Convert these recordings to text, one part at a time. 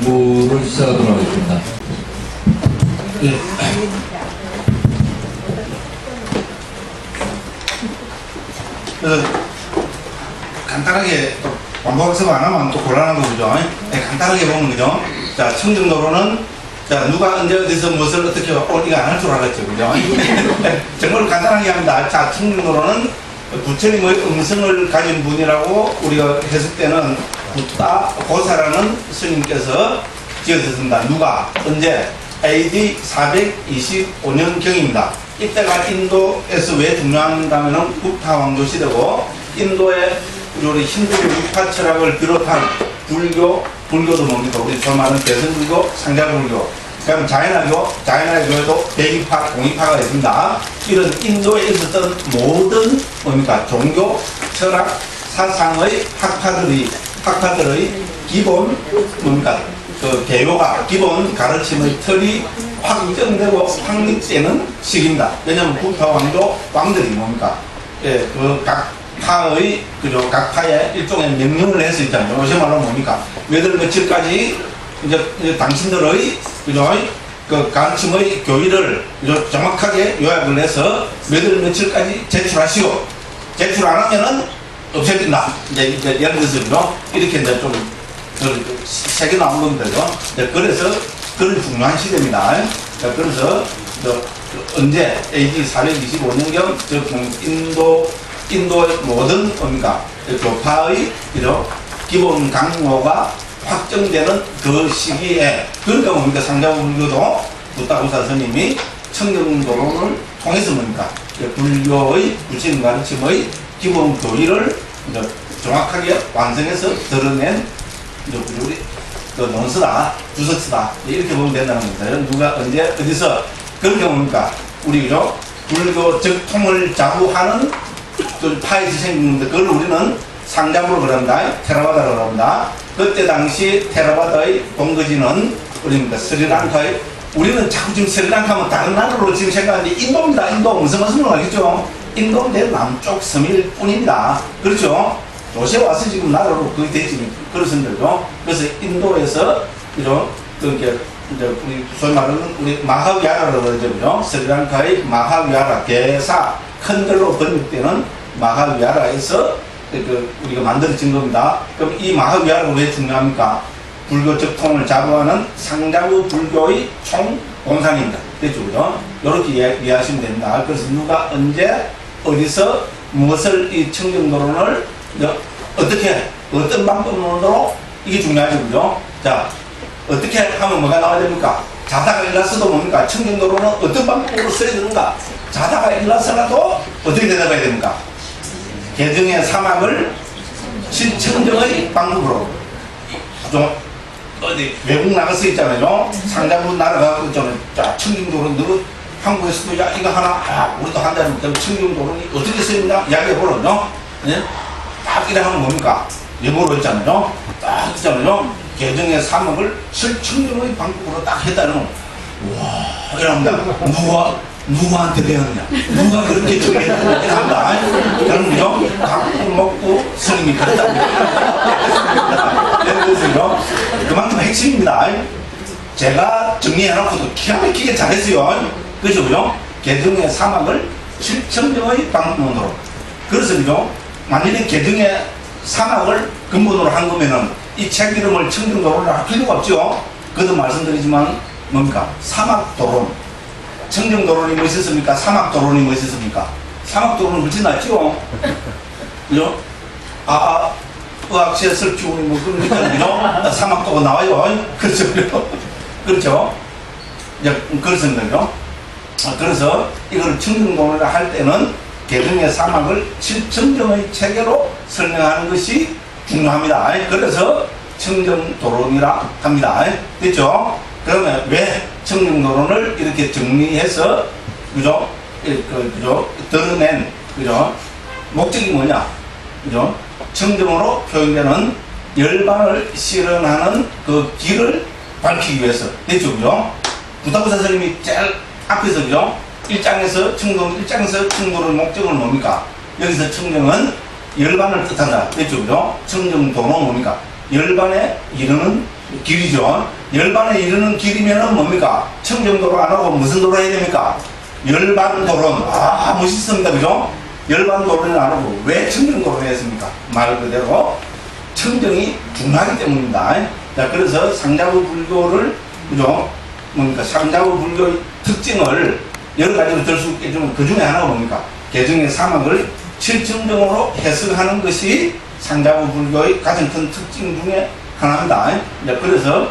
공부를 시작하도록 하겠습니다. 예. 간단하게 또 반복학습 안 하면 또 곤란한 거죠. 네, 간단하게 보면 그죠. 자, 청정도로는 자, 누가 언제 어디서 무엇을 어떻게 이거 안 할 줄 알았죠. 그죠? 정말 간단하게 합니다. 자, 청정도로는 부처님의 음성을 가진 분이라고 우리가 했을 때는 고사라는 스님께서 지어졌습니다. 누가? 언제? AD 425년경입니다. 이때가 인도에서 왜 중요한다면은 굽타 왕조 시대고, 인도의 우리 힌두 유파 철학을 비롯한 불교도 뭡니까? 우리 저 말은 대승불교, 상자불교, 그다음 자이나교에도 대기파, 공이파가 있습니다. 이런 인도에 있었던 모든 뭡니까? 종교, 철학, 사상의 학파들의 기본 뭡니까? 그 개요가 기본 가르침의 틀이 확정되고 확립되는 시기입니다. 왜냐하면 굽타 왕조 왕들이 뭡니까? 예, 그 각 파의 그죠? 각 파에 일종의 명령을 할 수 있잖아요. 요새 말로 뭡니까? 몇월 며칠까지 이제 당신들의 그죠? 그 가르침의 교의를 그죠? 정확하게 요약을 해서 몇월 며칠까지 제출하시오. 제출 안 하면은 없애진다. 이제 예를 들어서 그죠? 이렇게 이제 좀 색이 나온 겁니다. 그래서 그런 중요한 시대입니다. 그래서 언제 AD 425년경 인도의 모든 뭡니까? 교파의 기본 강로가 확정되는 그 시기에, 그러니까 뭡니까? 상자불교도 부타고사 스님이 청정도론을 통해서 뭡니까? 불교의 부처님 가르침의 기본 교의를 정확하게 완성해서 드러낸 우리 논서다, 주석서다, 이렇게 보면 된다는 겁니다. 누가 언제 어디서 그렇게 뭡니까? 우리 불교 적통을 자부하는 그 파에서 생긴 건데, 그걸 우리는 상자부로 그럽니다. 테라바다라고 합니다. 그때 당시 테라바다의 본거지는 우리입니다. 스리랑카의, 우리는 자꾸 지금 스리랑카 하면 다른 나라로 지금 생각하는데 인도입니다. 인도 무슨 말씀을 알겠죠? 인도는 남쪽 섬일 뿐입니다. 그렇죠? 요새 와서 지금 나라로 그게 되지 그렇습니다. 그래서 인도에서 그렇게 이제 우리 소위 말하는 우리 마하위아라라고 그러죠. 스리랑카의 마하위아라 대사 큰 걸로 번역되는 마하위아라에서 우리가 만들어진 겁니다. 그럼 이 마하위아라가 왜 중요합니까? 불교 적통을 자부하는 상자부 불교의 총본산입니다. 됐죠, 그죠? 이렇게 이해하시면 됩니다. 그래서 누가 언제 어디서 무엇을 이 청정도론을 어떻게 어떤 방법으로 이게 중요하죠, 그죠? 자, 어떻게 하면 뭐가 나와야 됩니까? 자다가 일어나서도 뭡니까? 청정도론은 어떤 방법으로 써야 되는가? 자다가 일어나서라도 어떻게 대답해야 됩니까? 개정의 사막을 실청정의 방법으로. 좀 어디 외국 나가서 있잖아요. 상자부 나라가 있잖아요. 자, 청정도론 너 한국에서도 야 이거 하나 우리도 한다는 청정도론이 어떻게 쓰였냐 이야기해 보러요. 예? 딱 이래 하면 뭡니까? 예보로 있잖아요. 딱 있잖아요. 개정의 사막을 실청정의 방법으로 딱 했다는 와 이랍니다. 누구한테 배웠냐? 누가 그렇게 정했냐? 이랍니다. 그럼요. 각 먹고 스님이 그랬다고. 그래서요. 그만큼 핵심입니다. 제가 정리해놓고도 기가 막히게 잘했어요. 그죠, 그죠? 개정의 사막을 실청정의 방법으로. 그래서 그죠? 만일에 개정의 사막을 근본으로 한 거면은 이 책 이름을 청정도론을 할 필요가 없죠. 그도 말씀드리지만 뭡니까? 사막도론. 청정도론이 뭐 있었습니까? 사막도론이 뭐 있었습니까? 사막도론은 물씬 낫죠? 그죠? 의학시에 설키우니 뭐 그러니까 그죠? 사막도가 나와요. 그렇죠? 그렇죠? 그렇습니다. 그래서 이걸 청정도론을 할 때는 개정의 사막을 실청정의 체계로 설명하는 것이 중요합니다. 그래서 청정도론이라 합니다. 됐죠? 그러면 왜 청정도론을 이렇게 정리해서 그죠? 그죠? 드러낸 그죠? 목적이 뭐냐? 그죠? 청정으로 표현되는 열반을 실현하는 그 길을 밝히기 위해서. 됐죠? 그죠? 부타고사 스님이 제일 앞에서 그죠? 1장에서 청정도론 목적은 뭡니까? 여기서 청정은 열반을 뜻한다. 됐죠? 그죠? 청정도는 뭡니까? 열반에 이르는 길이죠. 열반에 이르는 길이면은 뭡니까? 청정도로 안 하고 무슨 도로 해야 됩니까? 열반도로는, 아, 멋있습니다. 그죠? 열반도로는 안 하고 왜 청정도로 했습니까? 말 그대로 청정이 중요하기 때문입니다. 자, 그래서 상자부 불교를, 그죠? 뭡니까? 상자부 불교의 특징을 여러 가지로 들 수 있겠지만 그 중에 하나가 뭡니까? 개정의 사막을 칠청정으로 해석하는 것이 상자부 불교의 가장 큰 특징 중에 하나입니다. 이제 그래서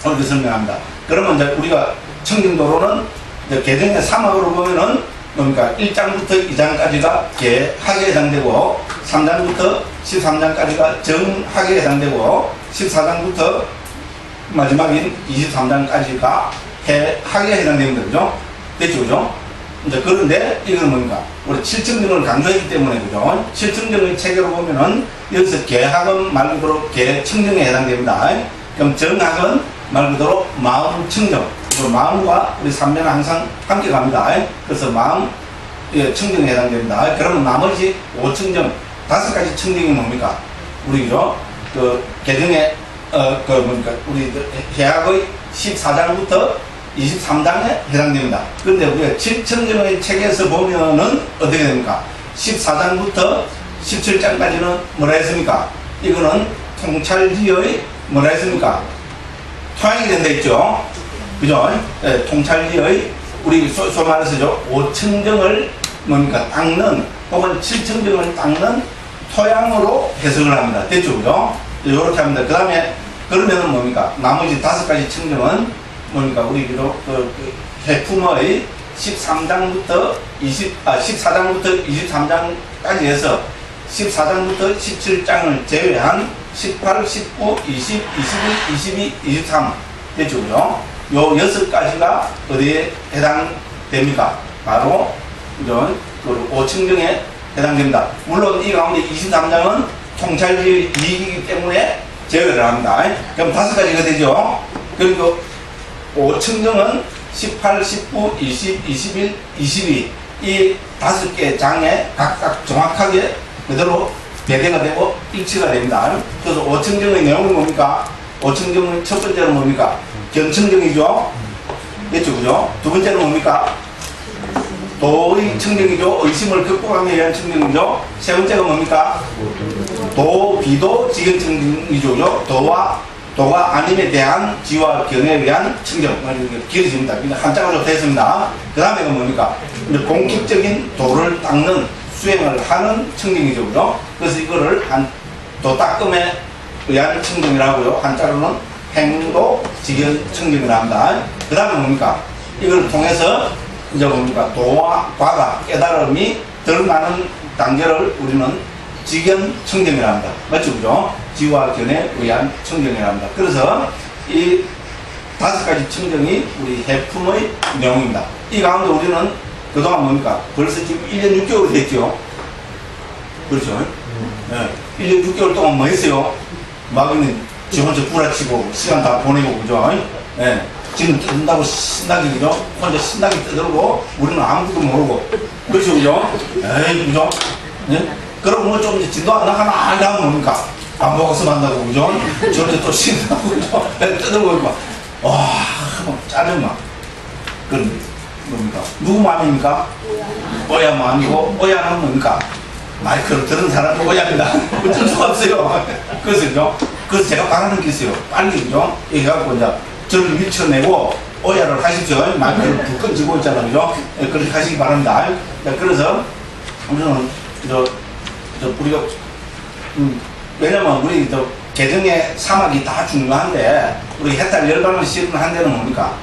이렇게 설명합니다. 그러면 이제 우리가 청정도로는 이제 개정의 사막으로 보면은 뭡니까? 1장부터 2장까지가 개학에 해당되고 3장부터 13장까지가 정학에 해당되고 14장부터 마지막인 23장까지가 해학에 해당됩니다. 그죠? 됐죠? 그죠? 이제 그런데 이건 뭡니까? 우리 칠청정을 강조했기 때문에 그죠? 칠청정의 체계로 보면은 여기서 개학은 말 그대로 개청정에 해당됩니다. 그럼 정학은 말 그대로 마음청정. 마음과 우리 삼매는 항상 함께 갑니다. 그래서 마음 청정에 해당됩니다. 그러면 나머지 5청정, 5가지 청정이 뭡니까? 우리 그죠? 그 개정에 그 뭡니까? 우리 개학의 14장부터 23장에 해당됩니다. 그런데 우리가 7청정의 책에서 보면은 어떻게 됩니까? 14장부터 17장까지는 뭐라 했습니까? 이거는 통찰지의 뭐라 했습니까? 토양이 된다 했죠. 그죠? 예, 통찰지의 우리 소위 말해서죠. 5청정을 뭡니까? 닦는 혹은 7청정을 닦는 토양으로 해석을 합니다. 됐죠? 그죠? 이렇게 합니다. 그 다음에 그러면은 뭡니까? 나머지 5가지 청정은 뭡니까? 우리 그 해품의 13장부터 14장부터 23장까지 해서 14장부터 17장을 제외한 18, 19, 20, 21, 22, 23 됐죠? 그죠? 요 6가지가 어디에 해당됩니까? 바로 이런 그 5청정에 해당됩니다. 물론 이 가운데 23장은 통찰지 이익이기 때문에 제외를 합니다. 그럼 5가지가 되죠? 그리고 5청정은 18, 19, 20, 21, 22 이 5개 장에 각각 정확하게 그대로 배대가 되고 일치가 됩니다. 그래서 5청정의 내용은 뭡니까? 5청정의 첫 번째는 뭡니까? 견청정이죠. 됐죠? 그죠? 두 번째는 뭡니까? 도의 청정이죠. 의심을 극복하기 위한 청정이죠. 세 번째가 뭡니까? 도, 비도, 지견청정이죠. 도가 아님에 대한 지와 견에 의한 청정. 길어집니다. 한자로 됐습니다. 그 다음에가 뭡니까? 공식적인 도를 닦는 수행을 하는 청정이죠. 그죠? 그래서 이거를 도 닦음에 의한 청정이라고요. 한자로는 행도, 지견, 청정이라 합니다. 그 다음에 뭡니까? 이걸 통해서 이제 뭡니까? 도와 과가 깨달음이 드러나는 단계를 우리는 지견 청정이라 합니다. 맞죠? 그죠? 지와 견에 의한 청정이라 합니다. 그래서 이 5가지 청정이 우리 해품의 내용입니다. 이 가운데 우리는 그동안 뭡니까? 벌써 지금 1년 6개월이 됐죠? 그렇죠? 네. 1년 6개월 동안 뭐 했어요? 막 있는 지 혼자 구라치고 시간 다 보내고 그죠? 네. 지금 뜬다고 신나게 그죠? 혼자 신나게 떠들고 우리는 아무것도 모르고 그렇죠? 그죠? 에이 그죠? 네? 그러고 뭐 좀 진도 안 나가나 하면 뭡니까? 안 먹어서 만나고 그죠? 저한테 또 신나고 그죠? 떠들고 있고 와 짜증나. 그건 뭡니까? 누구 마음입니까? 오야 마음이고 오야는 뭡니까? 마이크를 들은 사람은 오야입니다. 어쩔 수가 없어요. 그래서 제가 바라는 게 있어요. 빨리 그죠? 얘기해갖고 이제 저를 밀쳐내고 오야를 하십시오. 마이크를 불끈 쥐고 있잖아요. 그죠? 그렇게 하시기 바랍니다. 그래서 우리는 우리가 왜냐면 우리 개정의 사막이 다 중요한데 우리 해탈 열반을 씌우는 한 데는 뭡니까?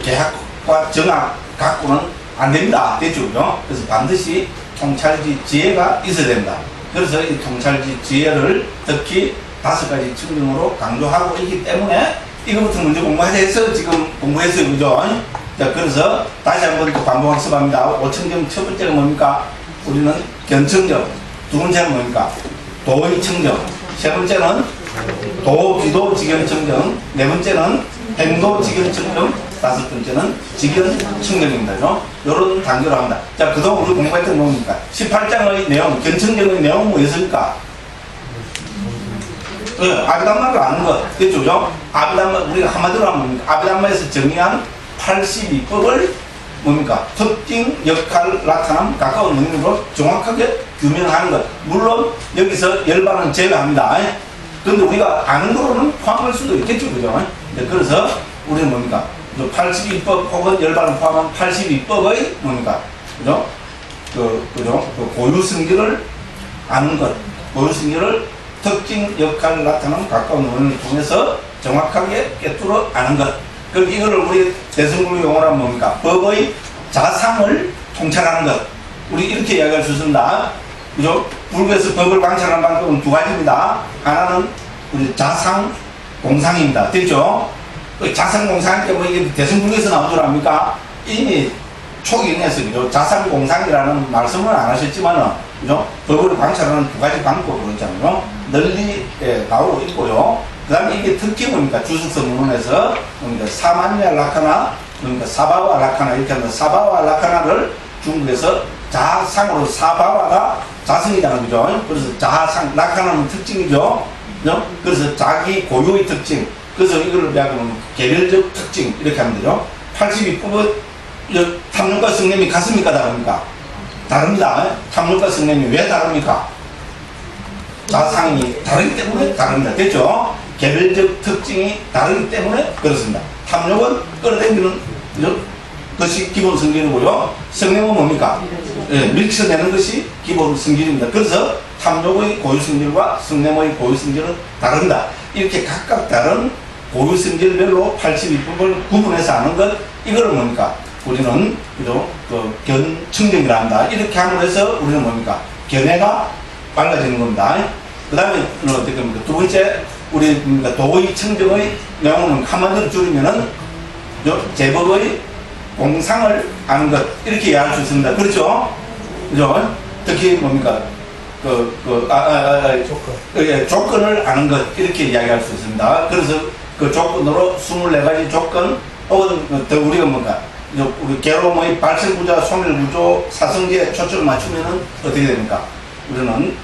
개학과 정학 갖고는 안 됩니다. 됐죠? 그죠? 그래서 반드시 통찰지 지혜가 있어야 됩니다. 그래서 이 통찰지 지혜를 특히 5가지 청정으로 강조하고 있기 때문에 이거부터 먼저 공부해서 지금 공부했어요. 그죠? 자, 그래서 다시 한번 또 반복학습합니다. 5청정 첫 번째가 뭡니까? 우리는 견청정. 두 번째는 뭡니까? 도의 청정. 세 번째는 도, 비도, 지견청정. 네 번째는 행도, 지견청정. 5번째는 지견, 청정입니다. 이런 단계로 합니다. 자, 그동안 우리 공부했던 건 뭡니까? 18장의 내용, 견청정의 내용은 뭐였습니까? 예, 아비담마를 아는 것. 됐죠? 그죠? 아비담마, 우리가 한마디로 하면 아비담마에서 정의한 82법을 뭡니까? 특징, 역할, 나타남, 가까운 능력으로 정확하게 규명하는 것. 물론 여기서 열반은 제외합니다. 그런데 우리가 아는 거로는 포함할 수도 있겠죠. 그죠? 네, 그래서 우리는 뭡니까? 82법 혹은 열반을 포함한 82법의 뭡니까? 그죠? 그죠? 고유승기를 아는 것. 고유승기를 특징, 역할, 나타남, 가까운 원을 통해서 정확하게 꿰뚫어 아는 것. 그럼 이거를 우리 대승불교 용어로 하면 뭡니까? 법의 자상을 통찰하는 것. 우리 이렇게 이야기할 수 있습니다. 그죠? 불교에서 법을 관찰하는 방법은 두 가지입니다. 하나는 우리 자상, 공상입니다. 됐죠? 자상, 공상일 때 뭐 이게 대승불교에서 나온 줄 압니까? 이미 초기에서 그죠? 자상, 공상이라는 말씀은 안 하셨지만은 그죠? 법을 관찰하는 두 가지 방법으로 있잖아요. 널리 나오고 있고요. 그 다음에 이게 특히 뭡니까? 주석서 문헌에서 뭡니까? 사만야 라카나, 뭡니까? 사바와 라카나 이렇게 하면 사바와 라카나를 중국에서 자상으로 사바와가 자성이라는 거죠. 그래서 자상, 라카나는 특징이죠. 그죠? 그래서 자기 고유의 특징. 그래서 이걸 배우면 개별적 특징 이렇게 하면 되죠. 82법은 탐욕과 성냄이 같습니까? 다릅니까? 다릅니다. 탐욕과 성냄이 왜 다릅니까? 자상이 다르기 때문에 다릅니다. 됐죠? 개별적 특징이 다르기 때문에 그렇습니다. 탐욕은 끌어당기는 것이 기본 성질이고요. 성냄은 뭡니까? 예, 밀쳐내는 것이 기본 성질입니다. 그래서 탐욕의 고유 성질과 성냄의 고유 성질은 다릅니다. 이렇게 각각 다른 고유 성질별로 82법을 구분해서 아는 것, 이거를 뭡니까? 우리는 그죠? 견청정이라 한다. 이렇게 함으로 해서 우리는 뭡니까? 견해가 빨라지는 겁니다. 그 다음에 어떻게 됩니까? 두 번째, 우리 도의 청정의 내용은 한마디로 줄이면은 제법의 공상을 아는 것, 이렇게 이해할 수 있습니다. 그렇죠? 그죠? 특히 뭡니까? 조건을 아는 것, 이렇게 이야기할 수 있습니다. 그래서 그 조건으로 24가지 조건, 혹은 더 우리가 뭔가, 우리 괴로움의 발생구조, 소멸구조, 사성제에 초점을 맞추면은 어떻게 됩니까? 우리는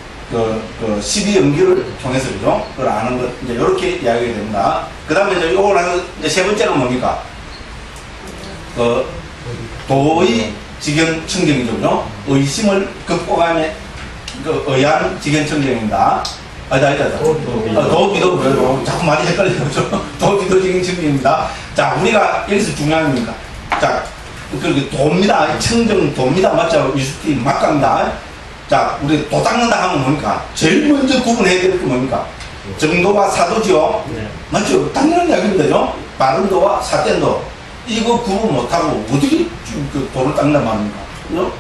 12연기를 통해서, 그죠? 그걸 아는 것, 이제 이렇게 이야기가 됩니다. 그 다음에 이제 요걸 하고, 이제 세 번째는 뭡니까? 도의 직연 청정이죠, 그죠? 의심을 극복함에, 의한 직연 청정입니다. 도비도 그래도 자꾸 많이 헷갈리죠, 그죠? 도비도 직연 청정입니다. 자, 우리가 여기서 중요한 겁니까? 자, 도입니다. 청정 도입니다. 맞죠? 유수티 막갑니다. 자, 우리 도 닦는다 하면 뭡니까? 제일 먼저 구분해야 될 게 뭡니까? 정도와 사도죠? 네. 맞죠? 당연한 이야기입니다. 바른 도와 삿된 도. 이거 구분 못하고 어떻게 그 도를 닦는단 말입니까? 그죠?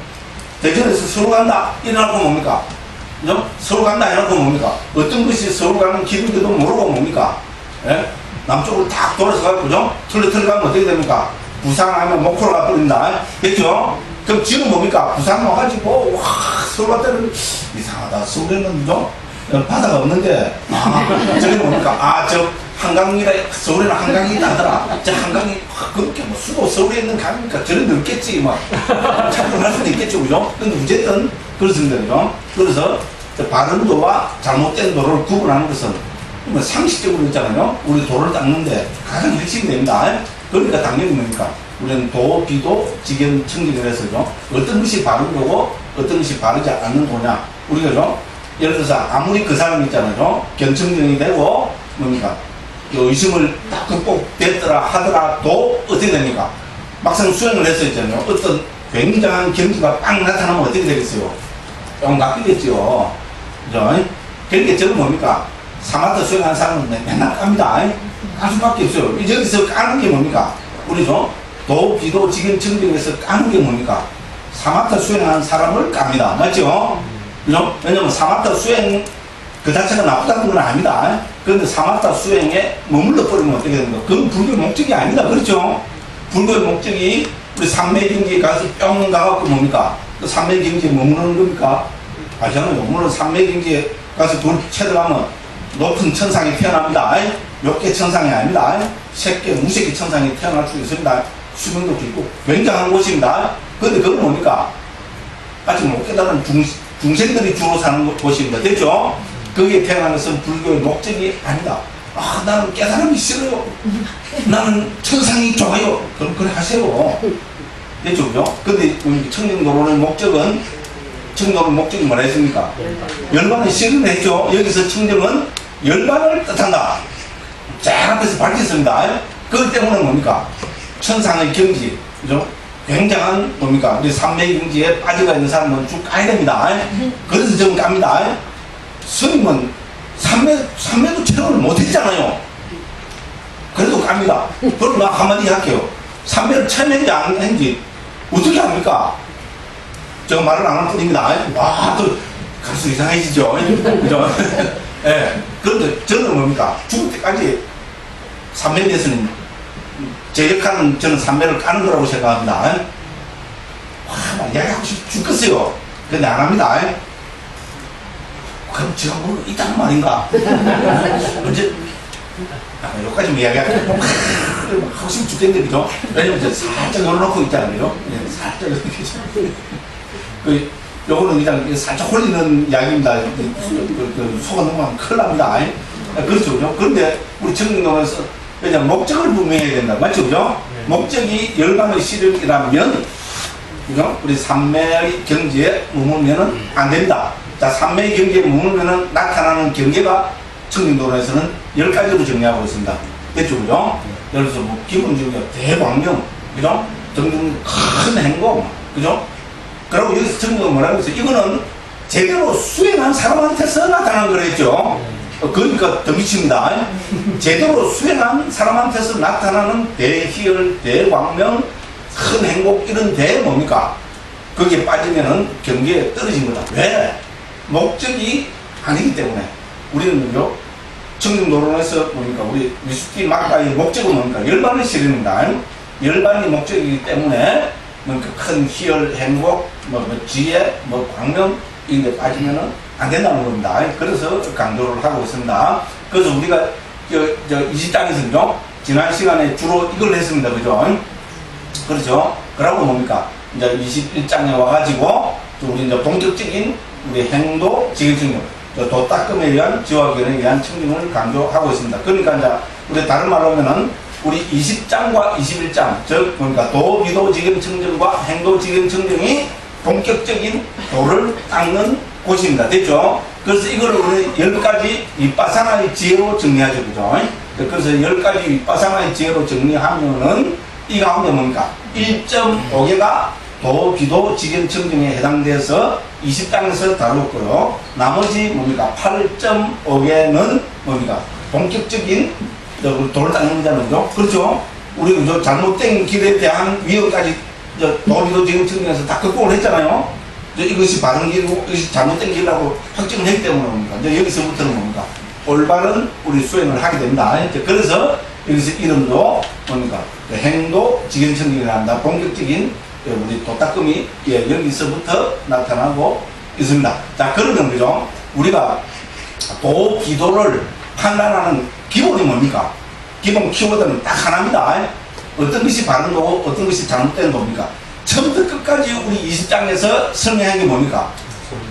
대전에서 서울 간다. 이래놓고 뭡니까? 그죠? 서울 간다 해놓고 뭡니까? 어떤 것이 서울 가는 길인지도 모르고 뭡니까? 예? 남쪽으로 딱 돌아서 가고, 그죠? 틀려 가면 어떻게 됩니까? 부산하면 목포로 가버린다. 됐죠? 그럼 지금 뭡니까? 부산 와가지고, 와, 서울 갔다는 이상하다. 서울에는, 그죠? 바다가 없는데, 저기 뭡니까? 저 한강이래. 서울에는 한강이 있다더라. 저 한강이, 그렇게 뭐 수도 서울에 있는 강이니까 저런 데 없겠지. 막, 착각할 수도 있겠죠. 그죠? 근데 어쨌든, 그렇습니다. 그죠? 그래서, 바른 도와 잘못된 도를 구분하는 것은, 상식적으로 있잖아요. 우리 도를 닦는데 가장 핵심이 됩니다. 그러니까 당연히 뭡니까? 우리는 도, 비도, 직연, 청정을 해서죠. 어떤 것이 바른 거고, 어떤 것이 바르지 않는 거냐. 우리가죠. 예를 들어서 아무리 그 사람이 있잖아요. 견청정이 되고, 뭡니까? 의심을 딱 극복됐더라 하더라도 어떻게 됩니까? 막상 수행을 했을 때는 어떤 굉장한 경지가 빵 나타나면 어떻게 되겠어요? 좀 낚이겠죠. 그죠? 그러니까 저는 뭡니까? 사마타 수행하는 사람은 맨날 깝니다. 깔 수밖에 없어요. 여기서 까는 게 뭡니까? 우리죠? 도, 비도, 직연, 청정에서 까는 게 뭡니까? 사마타 수행하는 사람을 깝니다. 맞죠? 그죠? 왜냐면 사마타 수행 그 자체가 나쁘다는 건 아닙니다. 그런데 사마타 수행에 머물러 버리면 어떻게 됩니까? 그건 불교의 목적이 아니다. 그렇죠? 불교의 목적이 우리 삼매경지에 가서 뿅 가갖고 뭡니까? 그 삼매경지에 머무르는 겁니까? 아시잖아요. 물론 삼매경지에 가서 돈 채들하면 높은 천상에 태어납니다. 몇개 천상이 아닙니다. 새끼, 무새끼 천상에 태어날 수 있습니다. 수명도 길고 굉장한 곳입니다. 그런데 그건 뭡니까? 아직 못 깨달은 중생들이 주로 사는 곳입니다. 됐죠? 거기에 태어난 것은 불교의 목적이 아니다. 아, 나는 깨달음이 싫어요. 나는 천상이 좋아요. 그럼 그래 하세요. 됐죠, 그죠? 근데 청정도론의 목적은, 청정도론 목적이 뭐라 했습니까? 열반을 실현했죠. 여기서 청정은 열반을 뜻한다. 쫙 앞에서 밝혔습니다. 그것 때문에 뭡니까? 천상의 경지, 그죠? 굉장한 뭡니까? 우리 삼매의 경지에 빠져가 있는 사람은 쭉 가야 됩니다. 그래서 좀 갑니다. 스님은 삼매도 체험을 못했잖아요. 그래도 갑니다. 그럼 나 한마디 할게요. 삼매를 체험했는지 안 했는지 어떻게 합니까? 제가 말을 안 할 뿐입니다. 와, 또 갈수록 이상해지죠. 그죠? 예. 네. 그런데 저는 뭡니까? 죽을 때까지 삼매에 대해서는 제 역할은 저는 삼매를 까는 거라고 생각합니다. 와, 이야기하고 죽겠어요. 근데 안 합니다. 그럼 제가 뭐 있다는 말인가? 언제, 여기까지 이야기할게요. 하고 싶으면 죽겠는데, 그죠? 왜냐면 살짝 열어놓고 있잖아요. 네, 살짝 이렇게. 요거는 그냥 살짝 홀리는 이야기입니다. 속아 넘어가면 큰일 납니다. 그렇죠, 그죠? 그런데 우리 청정동에서 그냥 목적을 분명해야 된다. 맞죠, 그죠? 목적이 열반의 실현이라면, 그죠? 우리 삼매의 경지에 머물면은 안 됩니다. 자, 삼매의 경지에 머물면은 나타나는 경계가 청정도론에서는 10가지로 정리하고 있습니다. 됐죠, 그죠? 예를 들어서 뭐 기본적으로 대광명, 그죠? 등등 큰 행복, 그죠? 그리고 여기서 청정은 뭐라고 했어요? 이거는 제대로 수행한 사람한테서 나타나는 거랬죠. 그러니까 더 미칩니다. 제대로 수행한 사람한테서 나타나는 대희열, 대광명, 큰 행복 이런 대 뭡니까? 거기에 빠지면은 경계에 떨어진 거다. 왜? 목적이 아니기 때문에. 우리는 뭐죠? 청정도론에서 뭡니까? 우리 미숙기 막가의 목적은 뭡니까? 열반의 실현입니다. 열반이 목적이기 때문에 뭡니까? 큰 희열, 행복, 뭐 지혜, 뭐 광명 이런 데 빠지면은 안 된다는 겁니다. 그래서 강조를 하고 있습니다. 그래서 우리가 저 20장에서는요, 지난 시간에 주로 이걸 했습니다. 그죠? 그렇죠? 그러고 뭡니까? 이제 21장에 와가지고, 우리 이제 본격적인 우리 행도, 지경청정, 도닦음에 의한 지화견에 의한 청정을 강조하고 있습니다. 그러니까 이제, 우리 다른 말로 하면은, 우리 20장과 21장, 즉, 그러니까 도비도 지경청정과 행도 지경청정이 본격적인 도를 닦는 곳입니다. 됐죠? 그래서 이거를 우리 10가지 윗바사나의 지혜로 정리하죠. 그죠? 그래서 10가지 윗바사나의 지혜로 정리하면은 이 가운데 뭡니까? 1.5개가 도, 비도, 지경청정에 해당돼서 20장에서 다루었고요. 나머지 뭡니까? 8.5개는 뭡니까? 본격적인 도를 닦는 거잖아요. 그렇죠? 우리 그죠? 잘못된 길에 대한 위험까지 도, 비도, 지경청정에서 다 극복을 했잖아요. 이것이 바른 길이고 이것이 잘못된 길이라고 확정을 했기 때문에 뭡니까? 이제 여기서부터는 뭡니까? 올바른 우리 수행을 하게 됩니다. 그래서 여기서 이름도 뭡니까? 행도 지경청정이 한다. 본격적인 우리 도닦음이 여기서부터 나타나고 있습니다. 자, 그러면 그죠? 우리가 도, 비도를 판단하는 기본이 뭡니까? 기본 키워드는 딱 하나입니다. 어떤 것이 바른 거고 어떤 것이 잘못된 겁니까? 처음부터 끝까지 우리 20장에서 설명한 게 뭡니까?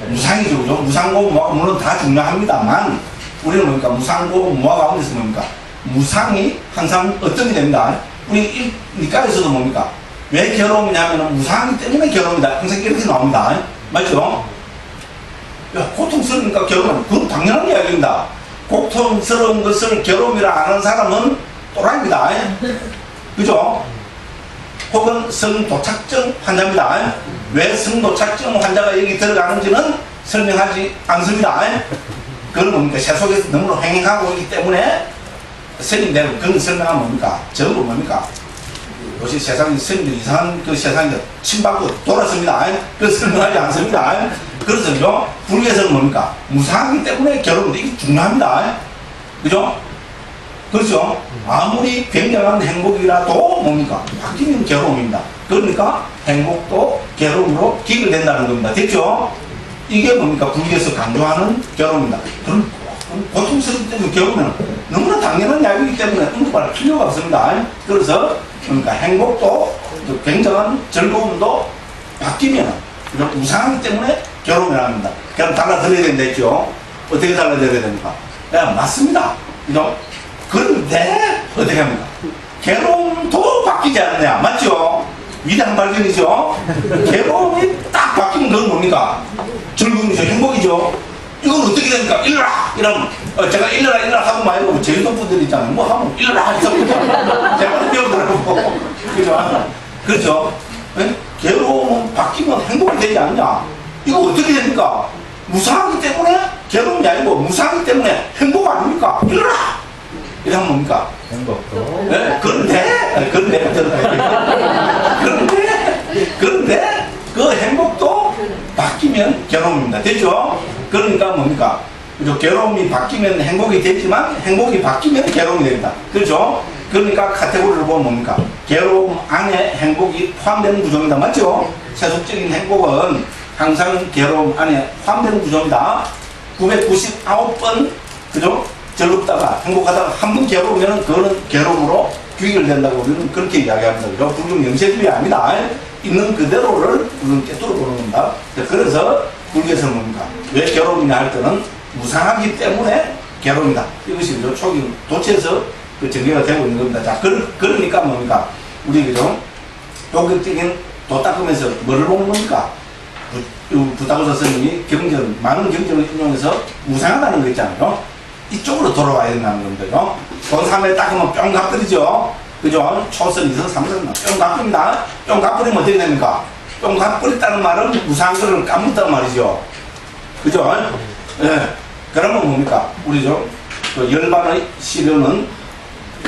무상이죠, 그죠? 무상고, 무화가 물론 다 중요합니다만, 우리는 뭡니까? 무상고, 무화 가운데서 뭡니까? 무상이 항상 어떤 게 됩니다. 우리 니까에서도 뭡니까? 왜 괴로움이냐면 무상이기 때문에 괴로움이다. 항상 이렇게 나옵니다. 맞죠? 야, 고통스러우니까 괴로움. 그건 당연한 이야기입니다. 고통스러운 것을 괴로움이라 아는 사람은 또라이입니다. 그죠? 혹은 성도착증 환자입니다. 왜 성도착증 환자가 여기 들어가는지는 설명하지 않습니다. 그건 뭡니까? 세속에서 너무나 횡행하고 있기 때문에 스님들 그런 설명하면 뭡니까? 전부 뭡니까? 요새 세상에 스님들 이상한 그 세상에 침받고 돌았습니다. 그래서 설명하지 않습니다. 그래서 불교에서는 뭡니까? 무상하기 때문에 결혼은 이게 중요합니다. 그죠? 그렇죠? 아무리 굉장한 행복이라도 뭡니까? 바뀌는 괴로움입니다. 그러니까 행복도 괴로움으로 기결된다는 겁니다. 됐죠? 이게 뭡니까? 불교에서 강조하는 괴로움입니다. 그럼 고통스럽기 때문에 괴로우면 너무나 당연한 이야기이기 때문에 언급할 필요가 없습니다. 그래서 그러니까 행복도 굉장한 즐거움도 바뀌면 우상하기 때문에 괴로움이랍니다. 그럼 달라들어야 된다 했죠? 어떻게 달라져야 됩니까? 야, 맞습니다. 그죠? 그런데 어떻게 합니까? 괴로움도 바뀌지 않느냐, 맞죠? 위대한 발견이죠? 괴로움이 딱 바뀌면 그건 뭡니까? 즐거움이죠, 행복이죠? 이건 어떻게 됩니까? 일어나! 이러면, 제가 일어나 하고 말고, 제주도 분들 있잖아요. 뭐 하면, 일어나! 이러면, 제가 배우더라고. 그죠? 그렇죠? 네? 괴로움은 바뀌면 행복이 되지 않냐? 이거 어떻게 됩니까? 무상하기 때문에 괴로움이 아니고, 무상하기 때문에 행복 아닙니까? 일어나! 이러면 뭡니까? 행복도. 네? 그런데, 그 행복도 바뀌면 괴로움입니다. 됐죠? 그러니까 뭡니까? 그죠? 괴로움이 바뀌면 행복이 되지만 행복이 바뀌면 괴로움이 됩니다. 그렇죠? 그러니까 카테고리를 보면 뭡니까? 괴로움 안에 행복이 포함되는 구조입니다. 맞죠? 세속적인 행복은 항상 괴로움 안에 포함되는 구조입니다. 999번, 그죠? 즐겁다가 행복하다가 한 번 괴로우면 그거는 괴로움으로 귀결된다고 우리는 그렇게 이야기합니다. 그죠? 불교 영세주의 아니다. 있는 그대로를 우리는 깨뚫어 보는 겁니다. 그래서 불교에서는 뭡니까? 왜 괴로움이냐 할 때는 무상하기 때문에 괴로움이다. 이것이 그죠? 초기 도체에서 그 전개가 되고 있는 겁니다. 자, 그러니까 뭡니까? 우리 그죠? 도격적인 도 닦으면서 뭐를 보는 겁니까? 부다고사 스님이 경전, 많은 경전을 인용해서 무상하다는 거 있잖아요. 이쪽으로 돌아와야 된다는 겁니다. 돈 3회 닦으면 뿅 갚버리죠. 그죠? 초선, 2선, 3선 뿅 갚습니다. 뿅 갚버리면 어떻게 됩니까? 뿅 갚버렸다는 말은 무상한 거를 까먹었단 말이죠. 그죠? 예. 그러면 뭡니까? 우리죠? 그 열반의 시련은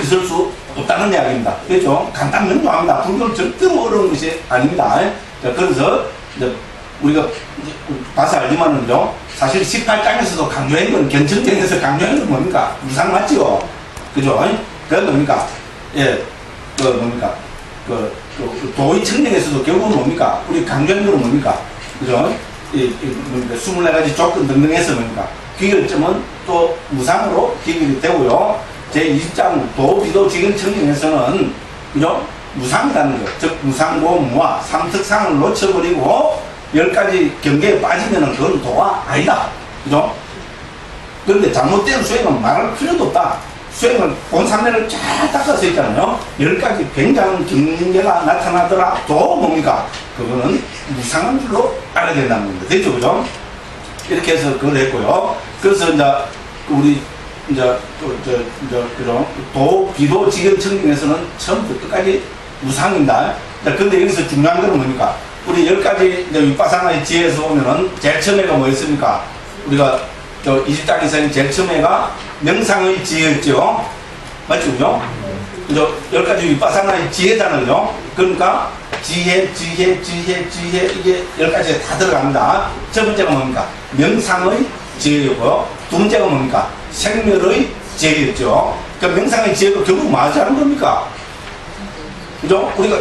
있을 수 없다는 이야기입니다. 그죠? 간단 명료합니다. 불교는 절대로 어려운 것이 아닙니다. 자, 그래서 이제 우리가 봐서 알지만은요, 사실 18장에서도 강조한 건, 견천장에서 강조한 건 뭡니까? 무상 맞죠? 그죠? 그건 뭡니까? 예, 뭡니까? 도의 청정에서도 결국은 뭡니까? 우리 강조한 건 뭡니까? 그죠? 뭡니까? 24가지 조건 등등 해서 뭡니까? 귀결점은 또 무상으로 귀결이 되고요. 제20장 도비도 지금 청정에서는, 그죠? 무상이라는 거. 즉, 무상고 무화, 삼특상을 놓쳐버리고, 10가지 경계에 빠지면은 그건 도가 아니다. 그죠? 그런데 잘못된 수행은 말할 필요도 없다. 수행을 본산내를 잘 닦아서 있잖아요. 10가지 굉장한 경계가 나타나더라. 도 뭡니까? 그거는 무상한 줄로 알아야 된다는 겁니다. 됐죠? 그죠? 이렇게 해서 그걸 했고요. 그래서 이제 우리 이제 그죠? 도, 비도, 지경, 청정에서는 처음부터 끝까지 무상입니다. 자, 근데 여기서 중요한 건 뭡니까? 우리 10가지 윗바사나의 지혜에서 보면은 제일 처음에가 뭐였습니까? 우리가 20장 이상의 제일 처음에가 명상의 지혜였죠? 맞죠? 그죠? 그죠? 10가지 윗바사나의 지혜잖아요. 그죠? 그러니까 지혜 이게 10가지가 다 들어갑니다. 첫 번째가 뭡니까? 명상의 지혜였고요. 두 번째가 뭡니까? 생멸의 지혜였죠. 그러니까 명상의 지혜가 결국 뭐 하자는 겁니까? 그죠? 우리가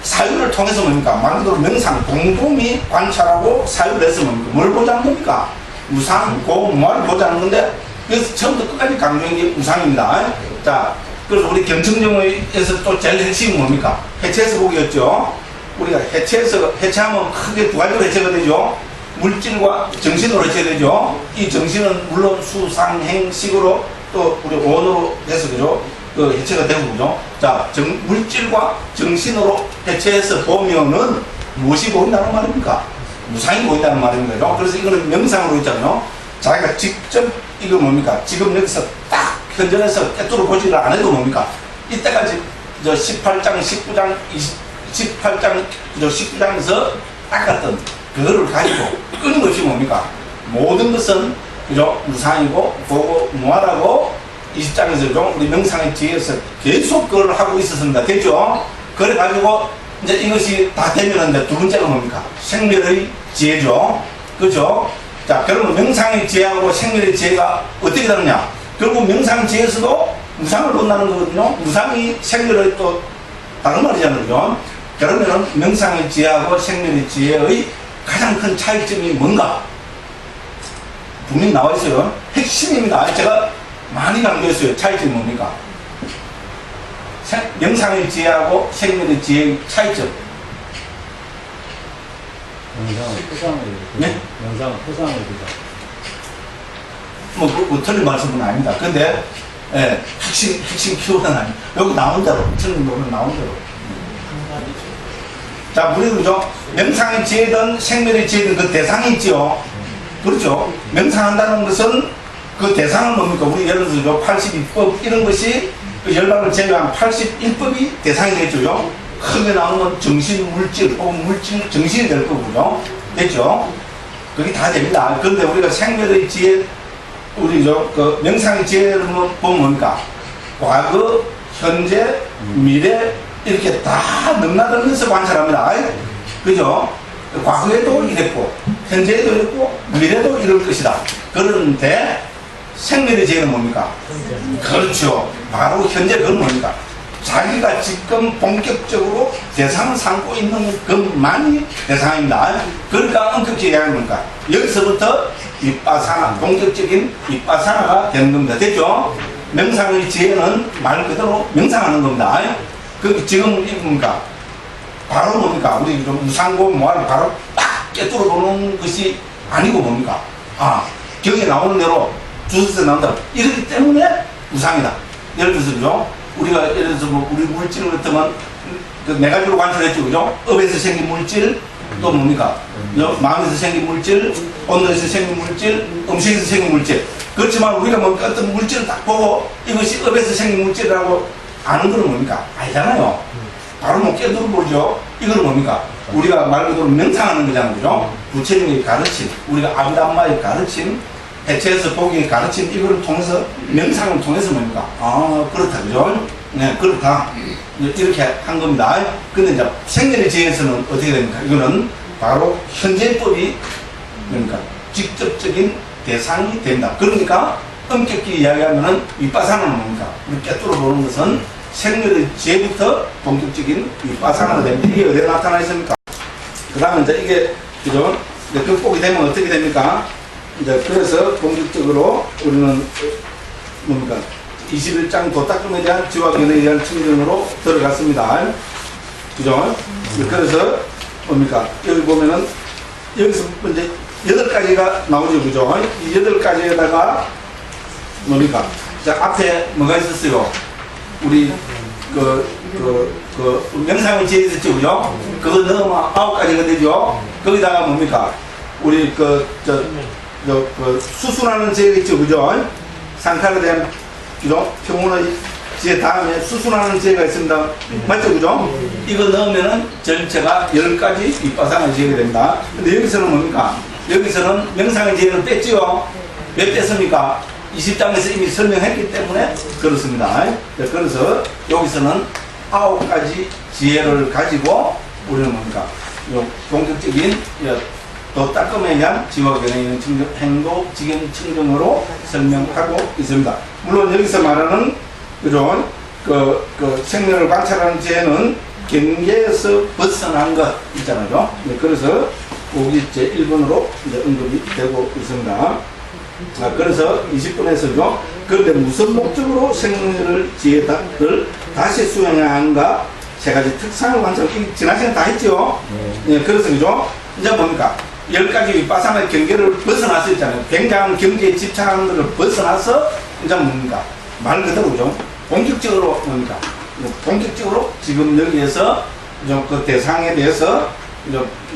사유를 통해서 뭡니까? 말 그대로 명상, 곰곰이 관찰하고 사유를 해서 뭡니까? 뭘 보자는 겁니까? 무상, 고, 무화를 보자는 건데, 그래서 처음부터 끝까지 강조한 게 무상입니다. 자, 그래서 우리 경청정에서 또 제일 핵심이 뭡니까? 해체해서 보기였죠. 우리가 해체하면 크게 두 가지로 해체가 되죠. 물질과 정신으로 해체되죠. 이 정신은 물론 수, 상, 행, 식으로 또 우리 원으로 해서 그죠? 그 해체가 되고, 그죠? 자, 물질과 정신으로 해체해서 보면은 무엇이 보인다는 말입니까? 무상이 보인다는 말입니다. 그래서 이거는 명상으로 있잖아요. 자기가 직접 이거 뭡니까? 지금 여기서 딱 현전해서 깨뚫어 보지를 안 해도 뭡니까? 이때까지 18장, 19장, 18장, 19장에서 닦았던 그거를 가지고 끊임없이 뭡니까? 모든 것은 그죠? 무상이고 보고 무하다고 20장에서 좀 우리 명상의 뒤에서 계속 그걸 하고 있었습니다. 됐죠? 그래가지고 이제 이것이 다 되면은 이제 두 번째가 뭡니까? 생멸의 지혜죠. 그죠? 자, 그러면 명상의 지혜하고 생멸의 지혜가 어떻게 다르냐? 결국 명상 지혜에서도 무상을 본다는 거거든요. 무상이 생멸의 또 다른 말이잖아요. 그죠? 그러면은 명상의 지혜하고 생멸의 지혜의 가장 큰 차이점이 뭔가? 분명히 나와 있어요. 핵심입니다. 제가 많이 강조했어요. 차이점이 뭡니까? 명상의 지혜하고 생멸의 지혜의 차이점. 명상은 표상을 네? 명상은 표상을 두자. 뭐 틀린 말씀은 아닙니다. 근데, 예, 핵심 키워드는 아닙니다. 여기 나온 대로, 청년도는 나온 대로. 자, 우리 그죠? 명상의 지혜든 생멸의 지혜든 그 대상이 있지요. 그렇죠? 명상한다는 것은 그 대상은 뭡니까? 우리 예를 들어서 82법 이런 것이 그 열반을 제외한 81법이 대상이 되죠. 크게 나오는 정신, 물질, 혹은 물질, 정신이 될 거고요. 됐죠? 그게 다 됩니다. 그런데 우리가 생멸의 지혜, 우리 그 명상의 지혜를 보면 뭡니까? 과거, 현재, 미래, 이렇게 다 넘나들면서 관찰합니다. 그죠? 과거에도 이랬고, 현재에도 이랬고, 미래도 이럴 것이다. 그런데 생멸의 지혜는 뭡니까? 그렇죠. 바로 현재 그건 뭡니까? 자기가 지금 본격적으로 대상을 삼고 있는 것만이 대상입니다. 그러니까 엄격히 얘기하는 겁니까? 여기서부터 윗바사나, 본격적인 윗바사나가 되는 겁니다. 됐죠? 명상의 지혜는 말 그대로 명상하는 겁니다. 그 지금 뭡니까? 바로 뭡니까? 우리 좀 무상고 뭐를 바로 딱 깨뚫어 보는 것이 아니고 뭡니까? 아, 경에 나오는 대로 주석에서 나온다. 이러기 때문에 무상이다. 예를 들어서 그죠? 우리가 예를 들어서 뭐 우리 물질 같으면 그 네 가지로 관찰했죠, 그죠? 업에서 생긴 물질, 또 뭡니까? 마음에서 생긴 물질, 온도에서 생긴 물질, 음식에서 생긴 물질. 그렇지만 우리가 뭐 어떤 물질을 딱 보고 이것이 업에서 생긴 물질이라고 아는 거는 뭡니까? 아니잖아요. 바로 뭐 깨달아 보죠. 이거는 뭡니까? 우리가 말 그대로 명상하는 거잖아요, 그죠? 부처님의 가르침, 우리가 아비담마의 가르침, 해체해서 보기의 가르침, 이거를 통해서, 명상을 통해서 뭡니까? 아, 그렇다, 그죠? 네, 그렇다. 이렇게 한 겁니다. 근데 이제 생멸의 지혜에서는 어떻게 됩니까? 이거는 바로 현재법이, 그러니까 직접적인 대상이 된다. 그러니까 엄격히 이야기하면은 윗바사나는 뭡니까? 우리 깨뚫어 보는 것은 생멸의 지혜부터 본격적인 윗바사나가 됩니다. 이게 어디에 나타나 있습니까? 그 다음에 이제 이게, 그죠? 극복이 되면 어떻게 됩니까? 이제 그래서 본격적으로 우리는 뭡니까? 21장 도닦음에 대한 지화견에 대한 측면으로 들어갔습니다. 그죠? 그래서 뭡니까? 여기 보면은 여기서 이제 8가지가 나오죠. 그죠? 이 8가지에다가 뭡니까? 자, 앞에 뭐가 있었어요? 우리 명상의 지혜 있었죠. 그죠? 그거 넣으면 9가지가 되죠? 거기다가 뭡니까? 우리 수순하는 지혜가 있죠. 그죠? 상칼에 대한, 그죠? 평온의 지혜 다음에 수순하는 지혜가 있습니다. 맞죠? 그죠? 이거 넣으면은 전체가 10가지 윗바사나의 지혜가 됩니다. 근데 여기서는 뭡니까? 여기서는 명상의 지혜를 뺐죠? 왜 뺐습니까? 20장에서 이미 설명했기 때문에 그렇습니다. 그래서 여기서는 9가지 지혜를 가지고 우리는 뭡니까? 본격적인 도닦음에 의한 지화견에 있는 측정, 행도, 지경, 측정으로 설명하고 있습니다. 물론 여기서 말하는, 그죠? 생명을 관찰하는 지혜는 경계에서 벗어난 것 있잖아요. 그래서 거기 제 1번으로 이제 언급이 되고 있습니다. 그래서 20번에서죠. 그런데 무슨 목적으로 생명을 지혜를 다시 수행해야 하는가? 세 가지 특성을 관찰, 지난 시간에 다 했죠? 네. 그래서 그죠? 이제 뭡니까? 10가지 윗바사나의 경계를 벗어나서 있잖아요. 굉장한 경계에 집착하는 것을 벗어나서 이제 뭡니까? 말 그대로 그죠? 본격적으로 뭡니까? 본격적으로 지금 여기에서 그 대상에 대해서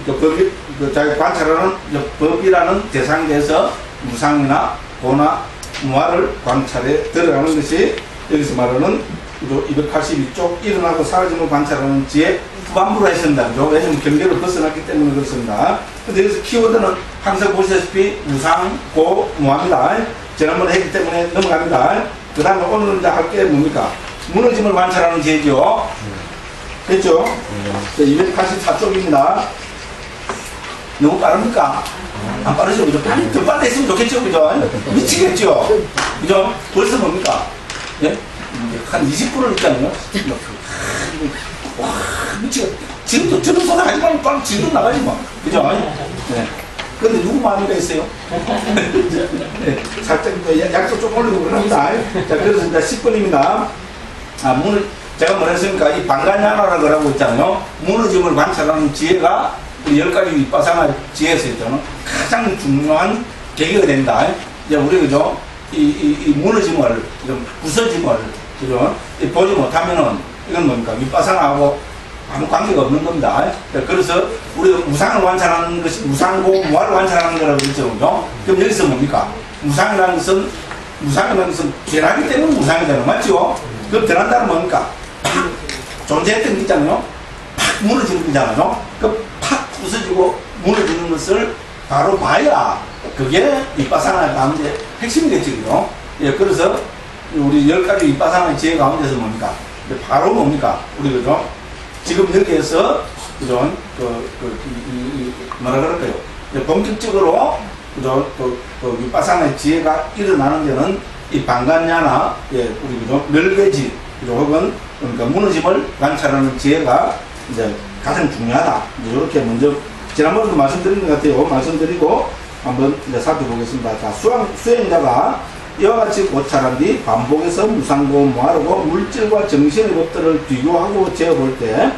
법이, 자기 관찰하는 법이라는 대상에 대해서 무상이나 고나 무아를 관찰에 들어가는 것이 여기서 말하는 282쪽 일어나고 사라짐을 관찰하는 지혜 후반부로 했습니다. 왜냐하면 경계를 벗어났기 때문에 그렇습니다. 근데 여기서 키워드는 항상 보시다시피 무상, 고, 무합니다. 지난번에 했기 때문에 넘어갑니다. 그 다음에 오늘 이제 할 게 뭡니까? 무너짐을 관찰하는 지혜죠. 됐죠? 284쪽입니다. 너무 빠릅니까? 안 빠르죠? 그죠? 더 빨리 했으면 좋겠죠? 그죠? 미치겠죠? 그죠? 벌써 뭡니까? 예? 한 20분을 있잖아요. 와, 미치겠다. 지금도 저런 소리 하지 말고 빨리 지금 나가지 뭐. 그죠? 네. 근데 누구 마음이가 있어요? 네. 살짝 약속 좀 올리고 그럽니다. 자, 그래서 이제 10분입니다. 제가 뭐라 했습니까? 이 방가냐라고 그러고 있잖아요. 무너짐을 관찰하는 지혜가 10가지 윗바사나 지혜에서 있잖아요. 가장 중요한 계기가 된다. 이제 우리 그죠? 이 무너짐을, 좀 부서짐을, 그죠? 보지 못하면은, 이건 뭡니까? 윗바상하고 아무 관계가 없는 겁니다. 그래서 우리가 무상을 관찰하는 것이 무상고 무아를 관찰하는 거라고 그랬죠. 그죠? 그럼 여기서 뭡니까? 무상이라는 것은 변하기 때문에 무상이 되는 거 맞죠? 그럼 변한다는 뭡니까? 팍! 존재했던 게 있잖아요. 팍! 무너지는 거잖아요. 그 팍! 부서지고 무너지는 것을 바로 봐야 그게 윗바상을 가운데 핵심이겠죠. 그죠? 예, 그래서 우리 10가지 윗바상의 지혜 가운데서 뭡니까? 바로 뭡니까? 우리 그죠? 지금 여기에서 그죠? 뭐라 그럴까요? 본격적으로 그죠? 윗바상의 지혜가 일어나는 데는 이 방간야나 우리 그죠? 멸괴지 그죠? 혹은 그러니까 무너짐을 관찰하는 지혜가 이제 가장 중요하다. 이렇게 먼저 지난번에도 말씀드린 것 같아요. 말씀드리고 한번 이제 살펴보겠습니다. 자, 수행자가 이와 같이 고찰한 뒤 반복해서 무상고 무아르고 물질과 정신의 법들을 비교하고 재어볼 때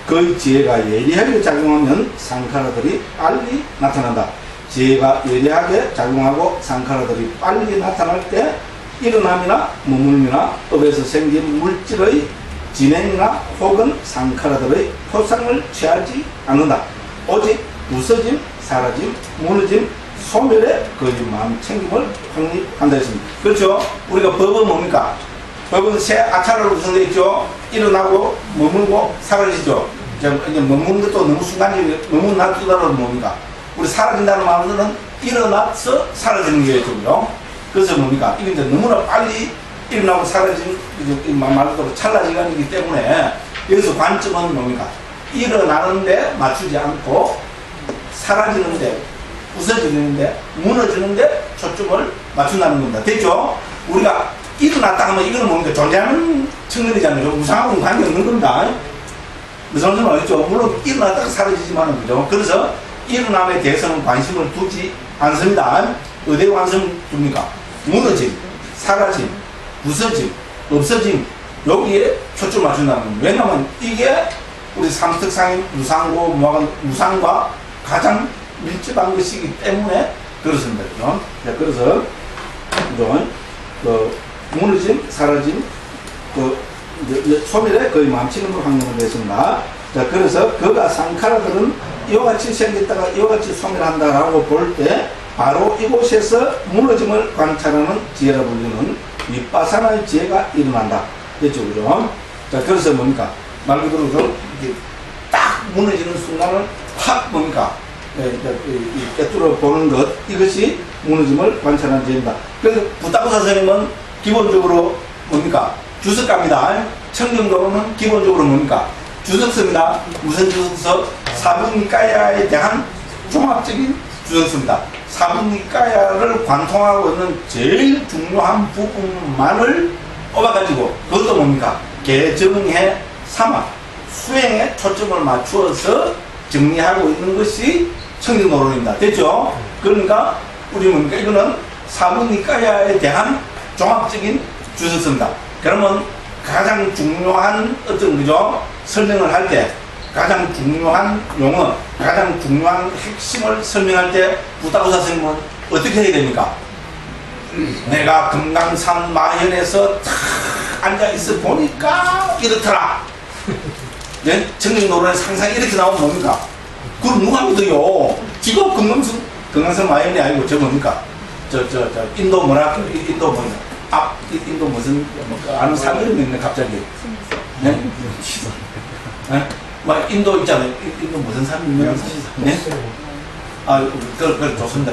그의 지혜가 예리하게 작용하면 상카라들이 빨리 나타난다. 지혜가 예리하게 작용하고 상카라들이 빨리 나타날 때 일어남이나 머물미나 업에서 생긴 물질의 진행이나 혹은 상카라들의 포상을 취하지 않는다. 오직 부서짐, 사라짐, 무너짐, 소멸에 거의 마음 챙김을 확립한다 했습니다. 그렇죠? 우리가 법은 뭡니까? 법은 새 아차로 구성되어 있죠? 일어나고 머물고 사라지죠? 이제 머무는 것도 너무 순간적이고 머문나두다는 뭡니까? 우리 사라진다는 말은 일어나서 사라지는 거겠죠? 그래서 뭡니까? 이게 이제 너무나 빨리 일어나고 사라지는 말 그대로 찰나시간이기 때문에 여기서 관점은 뭡니까? 일어나는데 맞추지 않고 사라지는데 부서지는데 무너지는데 초점을 맞춘다는 겁니다. 됐죠? 우리가 일어났다 하면 이거는 뭡니까? 존재하는 측면이잖아요. 무상하고는 관계없는 겁니다. 무슨 말인지 알겠죠? 물론 일어났다가 사라지지만은 그죠? 그래서 일어남에 대해서는 관심을 두지 않습니다. 어디에 관심 둡니까? 무너짐, 사라짐, 부서짐, 없어짐 여기에 초점 맞춘다는 겁니다. 왜냐하면 이게 우리 삼특상인 무상과 가장 밀접한 것이기 때문에 그렇습니다. 그죠? 그래서 무너짐, 사라짐, 소멸에 거의 마음치는 확률을 냈습니다. 자, 그래서 그가 상카라들은 이와 같이 생겼다가 이와 같이 소멸한다라고 볼 때 바로 이곳에서 무너짐을 관찰하는 지혜라 불리는 윗바사나의 지혜가 일어난다. 됐죠, 그죠? 자, 그래서 뭡니까? 말 그대로 딱 무너지는 순간을 확 뭡니까? 깨뚫어 보는 것, 이것이 무너짐을 관찰하는 지혜입니다. 그래서 부타고사 선생님은 기본적으로 뭡니까? 주석가입니다. 청정도로는 기본적으로 뭡니까? 주석서입니다. 무슨 주석서? 사분니까야에 대한 종합적인 주석서입니다. 사분니까야를 관통하고 있는 제일 중요한 부분만을 뽑아가지고 그것도 뭡니까? 개정해 삼아 수행에 초점을 맞추어서 정리하고 있는 것이 청정도론입니다. 됐죠? 그러니까 우리 뭡니까? 이거는 사분니까야에 대한 종합적인 주석서입니다. 그러면 가장 중요한 어떤 그죠? 설명을 할 때 가장 중요한 용어, 가장 중요한 핵심을 설명할 때 부타고사 선생님은 어떻게 해야 됩니까? 내가 금강산 마현에서 탁 앉아있어 보니까 이렇더라. 네? 청정도론에서 항상 이렇게 나오면 뭡니까? 그걸 누가 믿어요? 지금 금강산 마현이 아니고 저 뭡니까? 인도 뭐라, 인도 뭐, 인도 무슨, 아는 산 이름이 있네, 갑자기. 네? 네? 막 인도 있잖아요. 인도 무슨 산 유명한 산? 네? 좋습니다.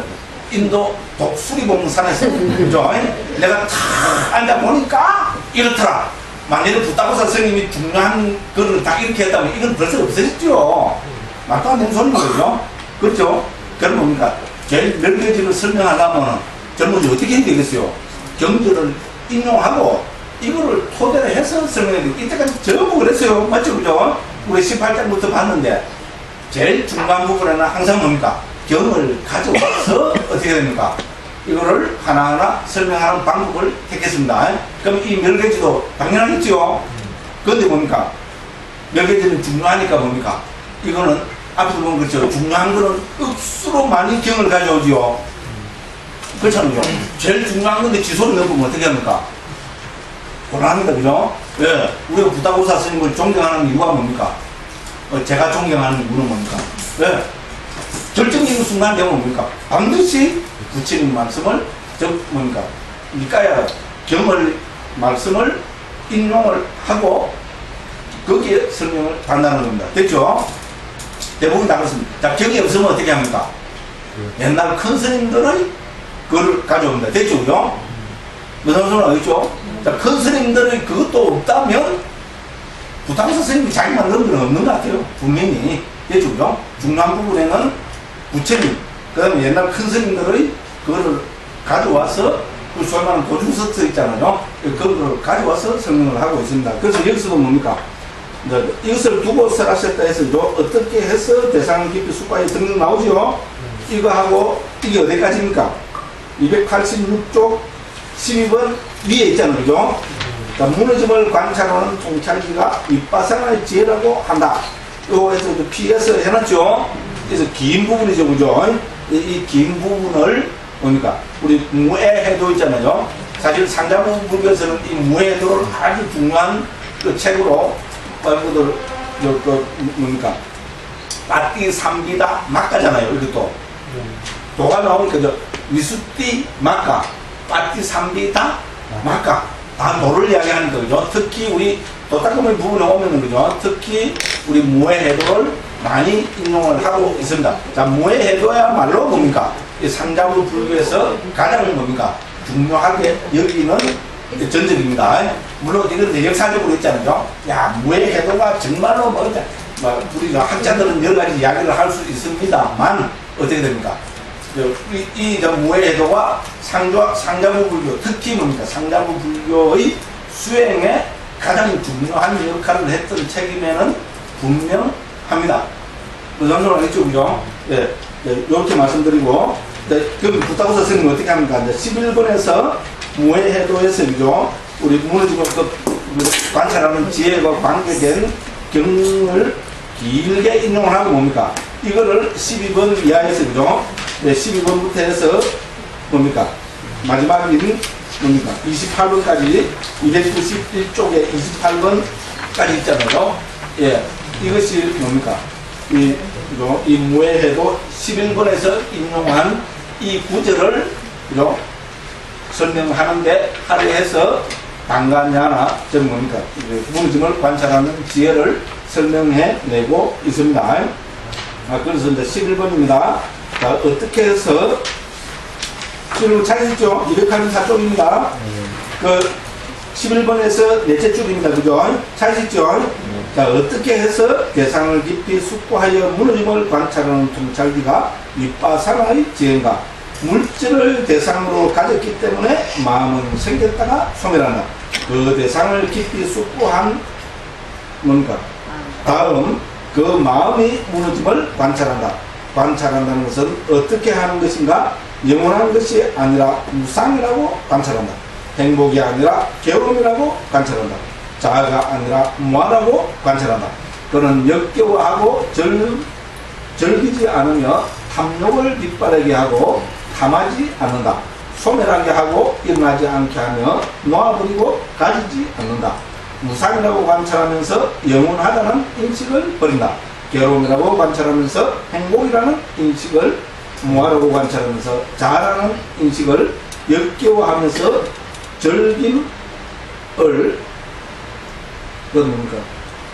인도 독수리봉산에서, 그죠? 내가 탁 앉아보니까 이렇더라. 만약에 부타고사 선생님이 중요한 거를 다 이렇게 했다면 이건 벌써 없어졌죠. 말도 안 되는 소리인 거죠. 그렇죠? 그럼 뭡니까? 제일 멸개지를 설명하려면 젊은이 어떻게 해야 되겠어요? 경전을 인용하고 이거를 토대로 해서 설명해야 돼요. 이때까지 전부 그랬어요. 맞죠? 그죠? 우리 18장부터 봤는데 제일 중간 부분에는 항상 뭡니까? 경을 가져와서 어떻게 됩니까? 이거를 하나하나 설명하는 방법을 택했습니다. 그럼 이 멸개지도 당연하겠죠? 그런데 뭡니까? 멸개지는 중요하니까 뭡니까? 이거는 앞에서 보면 그렇죠. 중요한 거는 억수로 많이 경을 가져오지요. 그렇잖아요. 제일 중요한 건데 지소를 넘으면 어떻게 합니까? 곤란합니다. 그죠? 예. 우리가 부다고사 스님을 존경하는 이유가 뭡니까? 제가 존경하는 이유는 뭡니까? 예. 결정적인 순간 되면 뭡니까? 반드시 부처님 말씀을, 뭡니까? 니까야 경을, 말씀을 인용을 하고 거기에 설명을 한다는 겁니다. 됐죠? 대부분 다 그렇습니다. 자, 경이 없으면 어떻게 합니까? 옛날 큰 스님들의 그걸 가져옵니다. 됐죠? 그죠? 무슨 소리가 알겠죠? 자, 큰 스님들의 그것도 없다면 부탁사 스님이 자기 만든 건 없는 것 같아요. 분명히. 됐죠? 그죠? 중요한 부분에는 부처님, 그 다음에 옛날 큰 스님들의 그거를 가져와서 그 소위 말하는 도중서트 있잖아요. 그걸 가져와서 설명을 하고 있습니다. 그래서 여기서도 뭡니까? 이것을 두고 설하셨다 해서 어떻게 해서 대상 깊이 숙과에 등등 나오죠? 이거하고 이게 어디까지입니까? 286쪽 12번 위에 있잖아요. 그죠? 자, 무너짐을 관찰하는 통찰기가 윗바상의 지혜라고 한다. 요거에서 PS 해놨죠? 그래서 긴 부분이죠. 그죠? 이 긴 부분을 뭡니까? 우리 무해해도 있잖아요. 사실 상자부 불교에서는 이 무해해도를 아주 중요한 그 책으로 여러분들 뭡니까? 빠띠 삼비다 막가잖아요. 이것도 도가 나오니까 위수띠 막가, 빠띠 삼비다 막가 다 도를 이야기하는 거죠. 특히 우리 도닦음의 부분에 오면은 그죠. 특히 우리 무해해도를 많이 인용을 하고 있습니다. 자, 무해해도야말로 뭡니까? 이 상자부 불교에서 가장 뭡니까? 중요하게 여기는 전적입니다. 물론 이건 역사적으로 있잖아요. 야, 무해해도가 정말로 우리 학자들은 여러 가지 이야기를 할 수 있습니다만 어떻게 됩니까? 이 무해해도가 상자부 불교, 특히 뭡니까? 상자부 불교의 수행에 가장 중요한 역할을 했던 책임에는 분명합니다. 무슨 소리 알겠죠? 그죠? 예, 이렇게 말씀드리고, 그럼 부타고사 스님 어떻게 합니까? 이제 11번에서 무해해도에서 그죠? 우리 무너지고 관찰하는 지혜가 관계된 경을 길게 인용을 하고 뭡니까? 이거를 12번 이하에서 그죠? 네, 12번부터 해서 뭡니까? 마지막인 뭡니까? 28번까지 291쪽에 28번까지 있잖아요. 예, 이것이 뭡니까? 이 무해해도 11번에서 인용한 이 구절을 그죠? 설명하는데 할애해서 단간야나 즉 뭡니까? 무너짐을 관찰하는 지혜를 설명해 내고 있습니다. 그래서 이제 11번입니다. 자, 어떻게 해서 11번 찾으시죠? 284쪽입니다. 그 11번에서 넷째 줄입니다. 그죠? 찾으시죠? 자, 어떻게 해서 대상을 깊이 숙고하여 무너짐을 관찰하는 통찰기가 윗바상의 지혜인가? 물질을 대상으로 가졌기 때문에 마음은 생겼다가 소멸한다. 그 대상을 깊이 숙고한 뭔가 다음 그 마음이 무너짐을 관찰한다. 관찰한다는 것은 어떻게 하는 것인가? 영원한 것이 아니라 무상이라고 관찰한다. 행복이 아니라 괴로움이라고 관찰한다. 자아가 아니라 무아라고 관찰한다. 그는 역겨워하고 즐기지 않으며 탐욕을 빗바라게 하고 탐하지 않는다. 소멸하게 하고 일어나지 않게 하며 놓아버리고 가지지 않는다. 무상이라고 관찰하면서 영원하다는 인식을 버린다. 괴로움이라고 관찰하면서 행복이라는 인식을, 무아라고 관찰하면서 자아라는 인식을 역겨워하면서 즐김을, 그러니까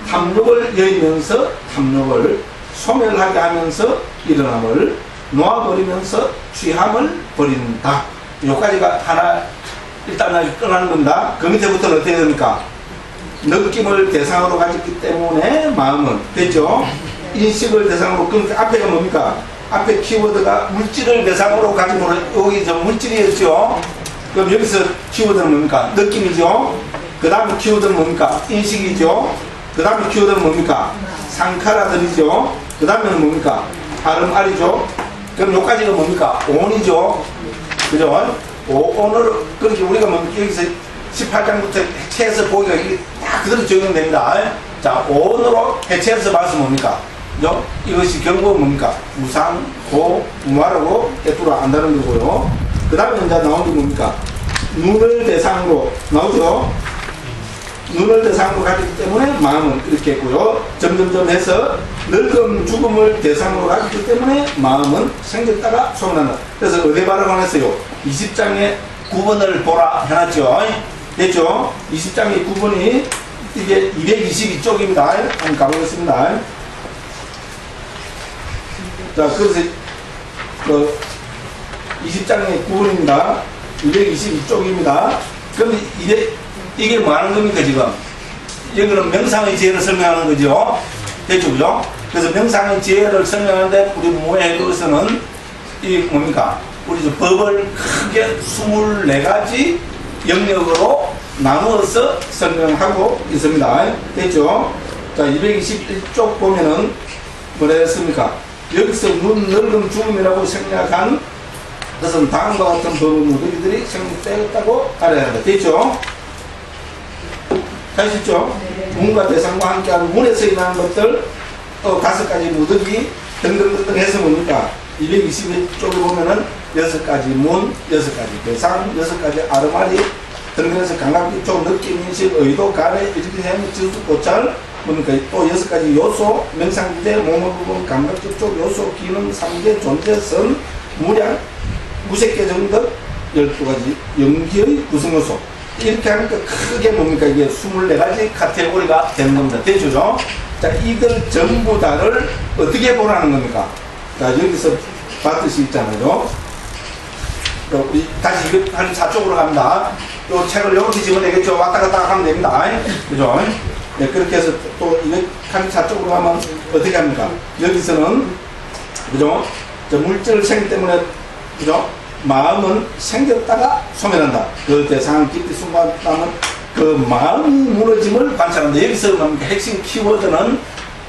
탐욕을 여기면서 탐욕을 소멸하게 하면서 일어남을 놓아버리면서 취함을 버린다. 여기까지가 하나 일단 끝나는 겁니다. 그 밑에부터는 어떻게 됩니까? 느낌을 대상으로 가졌기 때문에 마음은 됐죠? 인식을 대상으로, 그럼 앞에가 뭡니까? 앞에 키워드가 물질을 대상으로 가지고 여기 저 물질이었죠? 그럼 여기서 키워드는 뭡니까? 느낌이죠? 그 다음에 키워드는 뭡니까? 인식이죠? 그 다음에 키워드는 뭡니까? 상카라들이죠? 그 다음에는 뭡니까? 발음알이죠? 그럼 여기까지가 뭡니까? 온이죠? 그죠? 온으로, 그렇게 우리가 여기서 18장부터 해체해서 보기가 이게 다 그대로 적용됩니다. 자, 온으로 해체해서 봐서 뭡니까? 그죠? 이것이 결국은 뭡니까? 무상, 고, 무아라고 깨뚫어 안다는 거고요. 그 다음에 이제 나온 게 뭡니까? 눈을 대상으로 나오죠. 눈을 대상으로 가졌기 때문에 마음은 이렇게 했고요. 점점점 해서 늙음 죽음을 대상으로 가졌기 때문에 마음은 생겼다가 소멸한다. 그래서 어디 바라고 했어요? 20장의 9번을 보라 해놨죠. 됐죠? 20장의 9번이 이게 222쪽입니다. 한번 가보겠습니다. 자, 그래서 그 20장의 9번입니다. 222쪽입니다. 그럼 이게 뭐 하는 겁니까, 지금? 여기는 명상의 지혜를 설명하는 거죠. 됐죠, 그죠? 그래서 명상의 지혜를 설명하는데, 우리 모해에서는 이 뭡니까? 우리 법을 크게 24가지 영역으로 나누어서 설명하고 있습니다. 됐죠? 자, 221쪽 보면은 뭐라 했습니까? 여기서 눈, 늙음, 죽음이라고 생략한 그것은 다음과 같은 법은 너희들이 생략되었다고 알아야 한다. 됐죠? 할 수 있죠? 문과 대상과 함께하는 문에서 일어나는 것들, 5가지 무더기 등등등등 해서 뭡니까? 221쪽에 보면은 6가지 문, 6가지 대상, 6가지 아르마리 등등해서 감각기 쪽, 느낌, 인식, 의도, 가래, 이렇게 되면 지수, 고찰, 그러니까 또 6가지 요소, 명상기대, 몸의 부분, 감각기 쪽 요소, 기능, 3개, 존재선, 무량, 무색계 정덕, 12가지 연기의 구성요소. 이렇게 하니까 크게 뭡니까? 이게 24가지 카테고리가 되는 겁니다. 대주죠? 자, 이들 전부 다를 어떻게 보라는 겁니까? 자, 여기서 봤듯이 있잖아요. 우리 다시 284쪽으로 갑니다. 요 책을 이렇게 집어내겠죠? 왔다 갔다 하면 됩니다. 그죠? 네, 그렇게 해서 또 284쪽으로 가면 어떻게 합니까? 여기서는, 그죠? 물질 생 때문에, 그죠? 마음은 생겼다가 소멸한다. 그 대상을 깊이 순간하면 그 마음이 무너짐을 관찰한다. 여기서 뭡니까? 핵심 키워드는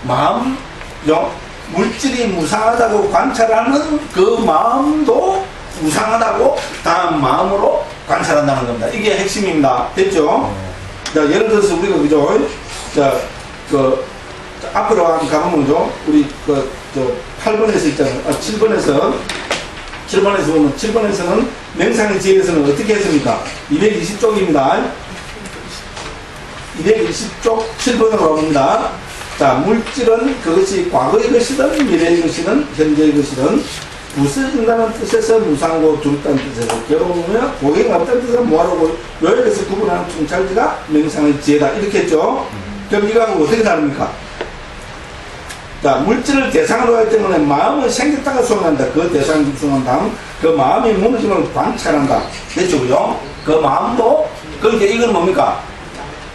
마음이죠. 물질이 무상하다고 관찰하는 그 마음도 무상하다고 다음 마음으로 관찰한다는 겁니다. 이게 핵심입니다. 됐죠? 자, 예를 들어서 우리가 그죠? 자, 앞으로 한번 가보면죠. 우리 8번에서 있잖아요. 7번에서 보면 7번에서는 명상의 지혜에서는 어떻게 했습니까? 220쪽입니다. 220쪽 7번으로 가봅니다. 자, 물질은 그것이 과거의 것이든 미래의 것이든 현재의 것이든 부서진다는 뜻에서 무상하고 두렵다는 뜻에서 괴로우며 고객이 없다는 뜻에서 무하고 요약에서 구분하는 통찰지가 명상의 지혜다. 이렇게 했죠. 그럼 이거하고 어떻게 다릅니까? 자, 물질을 대상으로 하기 때문에 마음을 생겼다가 소멸한다. 그 대상을 집중한 다음 그 마음이 무너짐을 관찰한다. 됐죠, 그죠? 그 마음도, 그러니까 이건 뭡니까?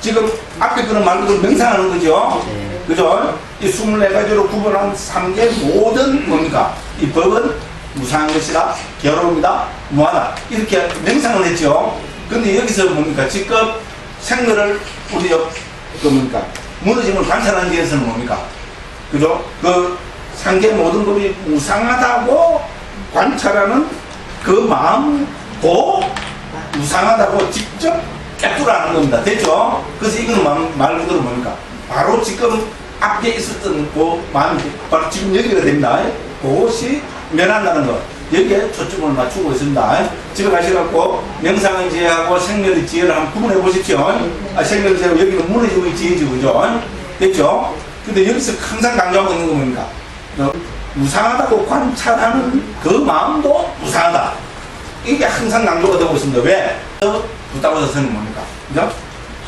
지금 앞에 그런 말들을 명상하는 거죠? 그죠? 이 24가지로 구분한 3개 모든 뭡니까? 이 법은 무상한 것이다, 괴로움이다, 무하다. 이렇게 명상을 했죠? 근데 여기서 뭡니까? 지금 생멸을 우리 뭡니까? 무너짐을 관찰하는 데에서는 뭡니까? 그죠? 그 상계 모든 법이 무상하다고 관찰하는 그 마음도 무상하다고 직접 깨뚫어하는 겁니다. 됐죠? 그래서 이건 말 그대로 뭡니까? 바로 지금 앞에 있었던 그 마음이 바로 지금 여기가 됩니다. 그것이 면한다는 것. 여기에 초점을 맞추고 있습니다. 집에 가셔갖고 명상의 지혜하고 생멸의 지혜를 한번 구분해 보십시오. 생멸의 지혜하고 여기는 무너짐의 지혜죠. 그죠? 됐죠? 근데 여기서 항상 강조하고 있는 건 뭡니까? 무상하다고 관찰하는 그 마음도 무상하다. 이게 항상 강조가 되고 있습니다. 왜? 부다고사서는 뭡니까? 그죠?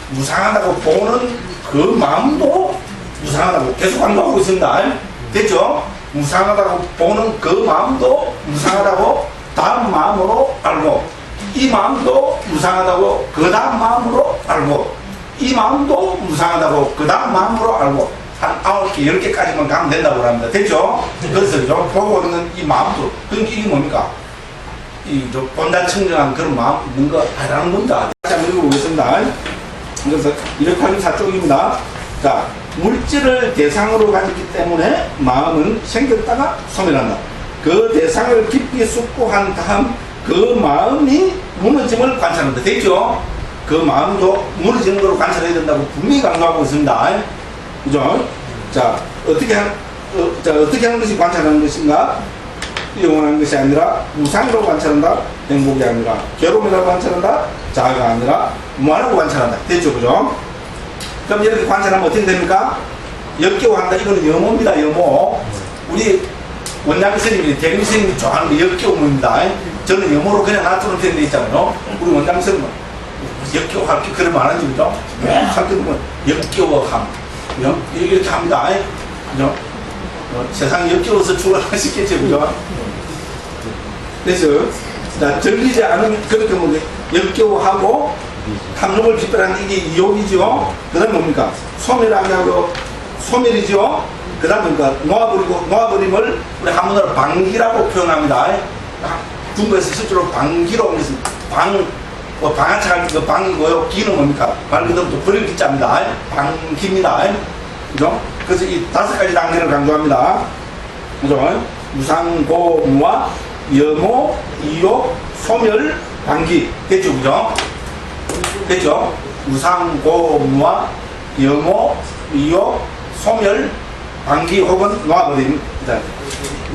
무상하다고 보는 그 마음도 무상하다고 계속 강조하고 있습니다. 됐죠? 무상하다고 보는 그 마음도 무상하다고 다음 마음으로 알고, 이 마음도 무상하다고 그 다음 마음으로 알고, 이 마음도 무상하다고 그 다음 마음으로 알고, 한 9개, 10개까지만 가면 된다고 합니다. 됐죠? 그래서 보고 있는 이 마음도, 그러니까 이게 뭡니까? 본다청정한 그런 마음 있는 거 알아는 겁니다. 다시 한번 읽어보겠습니다. 그래서 284쪽입니다. 자, 물질을 대상으로 가졌기 때문에 마음은 생겼다가 소멸한다. 그 대상을 깊이 숙고한 다음 그 마음이 무너짐을 관찰한다. 됐죠? 그 마음도 무너지는 걸 관찰해야 된다고 분명히 강조하고 있습니다. 그죠? 자, 어떻게 하는 것이 관찰하는 것인가? 영원한 것이 아니라 무상으로 관찰한다. 행복이 아니라 괴로움이라고 관찰한다. 자아가 아니라 무한으로 관찰한다. 됐죠, 그죠? 그럼 이렇게 관찰하면 어떻게 됩니까? 역겨워한다. 이거는 염호입니다, 염호. 우리 원장 스님이, 대림 스님이 좋아하는 게 역겨움입니다. 저는 염호로 그냥 놔두는 편인데 있잖아요. 우리 원장 스님은 역겨워할 게 그런 말 하지, 그죠? 할 때 보면 역겨워함. 이렇게 합니다. 그죠? 세상이 역겨워서 죽어나시겠죠, 그죠? 그래서, 자, 들리지 않으면, 그렇게 뭐, 역겨워하고, 탐욕을 빗발하는 이게 이욕이죠. 그 다음에 뭡니까? 소멸하고, 소멸이죠. 그 다음에 뭡니까? 놓아버림을 우리 한문으로 방기라고 표현합니다. 중국에서 실제로 방기로 하면서 방아차가 그 방이고요. 기는 뭡니까? 말 그대로 또 버릴 기자입니다. 방기입니다. 그죠? 그래서 이 5가지 단계를 강조합니다. 그죠? 무상고무와 염호, 이욕, 소멸, 방기. 됐죠? 그죠? 됐죠? 무상고무와 염호, 이욕, 소멸, 방기 혹은 놓아버림.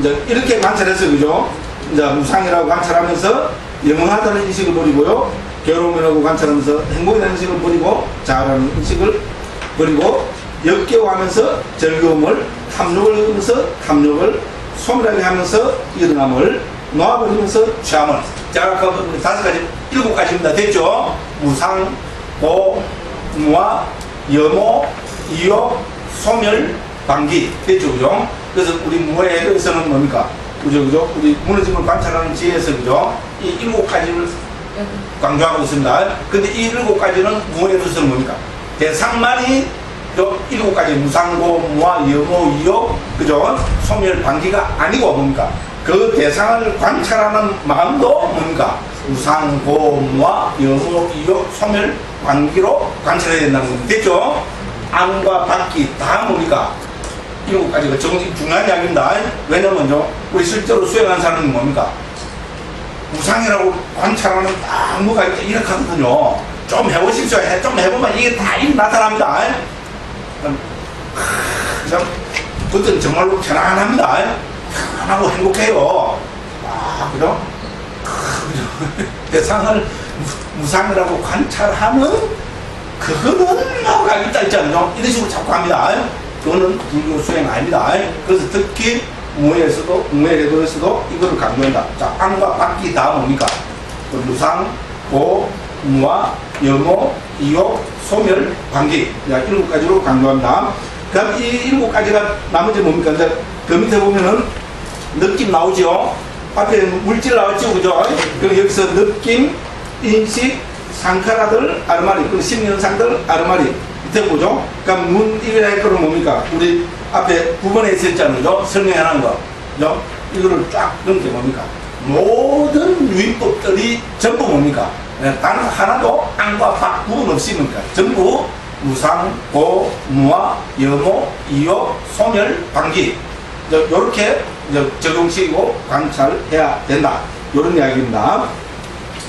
이제 이렇게 관찰해서, 그죠? 이제 무상이라고 관찰하면서 영원하다는 인식을 버리고요. 괴로움이라고 관찰하면서 행복이라는 인식을 버리고, 자아라는 인식을 버리고, 역겨워하면서 즐거움을, 탐욕을 하면서 탐욕을 소멸하게 하면서 일어남을, 놓아버리면서 취함을. 자, 그 5가지, 7가지입니다. 됐죠? 무상, 고, 무와, 염호, 이욕, 소멸, 방기. 됐죠? 그죠? 그래서 우리 무에서는 뭡니까? 그죠? 우리 무너짐을 관찰하는 지혜에서, 그죠? 이 7가지를 강조하고 있습니다. 근데 이 7가지는 무에서는 뭡니까? 대상만이 7가지 무상고, 무와, 염호, 이욕, 그죠? 소멸, 방기가 아니고 뭡니까? 그 대상을 관찰하는 마음도 뭡니까? 무상고, 무와, 염호, 이욕, 소멸, 방기로 관찰해야 된다는 겁니다. 됐죠? 안과 밖이 다 뭡니까? 7가지가 중요한 이야기입니다. 왜냐면요, 우리 실제로 수행한 사람은 뭡니까? 무상이라고 관찰하는 뭐가 이렇게 하거든요. 좀 해보십시오. 좀 해보면 이게 다 나타납니다. 참, 그때는 정말로 편안합니다. 편안하고 행복해요. 그죠? 대상을 무상이라고 관찰하는 그거는 뭐가 있다 있잖아요. 이런 식으로 자꾸 합니다. 그거는 불교 수행 아닙니다. 그래서 특히 무에서도, 무에서도 이거를 강조한다. 자, 안과 밖이 다 뭡니까? 무상, 고, 무와, 염호, 이욕, 소멸, 방기. 자, 7가지로 강조합니다. 그럼 이 7가지가 나머지 뭡니까? 이제 그 밑에 보면은 느낌 나오죠? 앞에 물질 나왔죠? 그죠? 그럼 여기서 느낌, 인식, 상카라들, 아르마리, 그 심리현상들, 아르마리. 밑에 보죠? 그러니까 문입이라 할 거는 뭡니까? 우리 앞에 9번에 있었잖아요. 설명해놓은 거. 그죠? 이거를 쫙 넣은 게 뭡니까? 모든 유인법들이 전부 뭡니까? 단 하나도 안과 밖 구분 없이 뭡니까? 전부 무상, 고, 무와, 염호, 이욕, 소멸, 방기. 요렇게 적용시키고 관찰해야 된다. 요런 이야기입니다.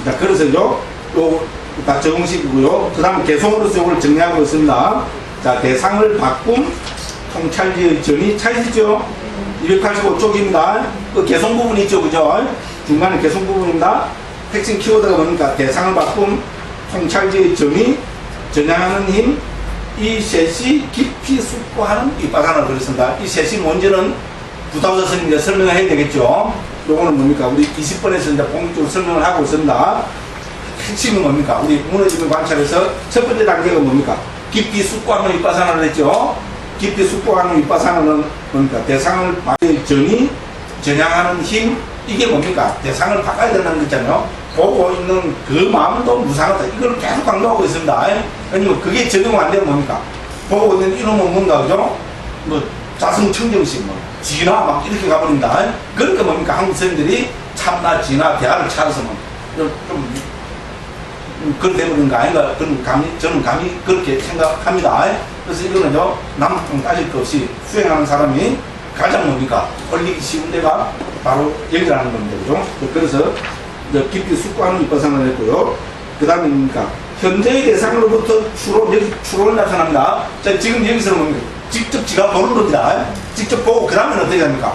자, 그래서요, 다 적용시키고요. 그 다음에 개성으로서 이걸 정리하고 있습니다. 자, 대상을 바꿈, 통찰지의 전이 차이죠. 285쪽입니다. 그 개성 부분이 있죠. 그죠? 중간에 개성 부분입니다. 핵심 키워드가 뭡니까? 대상을 바꿈, 통찰지의 전이, 전향하는 힘, 이 셋이 깊이 숙고하는 윗바산을 그렸습니다. 이 셋이 뭔지는 부타우사 스님이 설명을 해야 되겠죠. 요거는 뭡니까? 우리 20번에서 이제 본격적으로 설명을 하고 있습니다. 핵심은 뭡니까? 우리 무너짐을 관찰해서 첫 번째 단계가 뭡니까? 깊이 숙고하는 윗바산을 했죠. 깊이 숙고하는 윗바산은 뭡니까? 대상을 바꿀 전이 전향하는 힘, 이게 뭡니까? 대상을 바꿔야 된다는 거잖아요. 보고 있는 그 마음도 무상하다. 이걸 계속 강조하고 있습니다. 왜냐면 그게 적용 안 되면 뭡니까? 보고 있는 이놈은 뭔가, 그죠? 뭐, 자성청정심, 뭐, 진화, 막 이렇게 가버린다. 그러니까 뭡니까? 한국 선생님들이 참나, 진화, 대화를 찾아서 뭐, 좀 그렇게 되는 거 아닌가? 그런 저는 감히 그렇게 생각합니다. 그래서 이거는요, 남북 따질 것 없이 수행하는 사람이 가장 뭡니까? 걸리기 쉬운 데가 바로 여기라는 겁니다. 그죠? 그래서 깊이 숙고하는 윗바산을 했고요. 그 다음에 뭡니까? 현재의 대상으로부터 추론이 나타납니다. 자, 지금 여기서는 뭡니까? 직접 지가 보는 겁니다. 직접 보고, 그 다음에는 어떻게 합니까?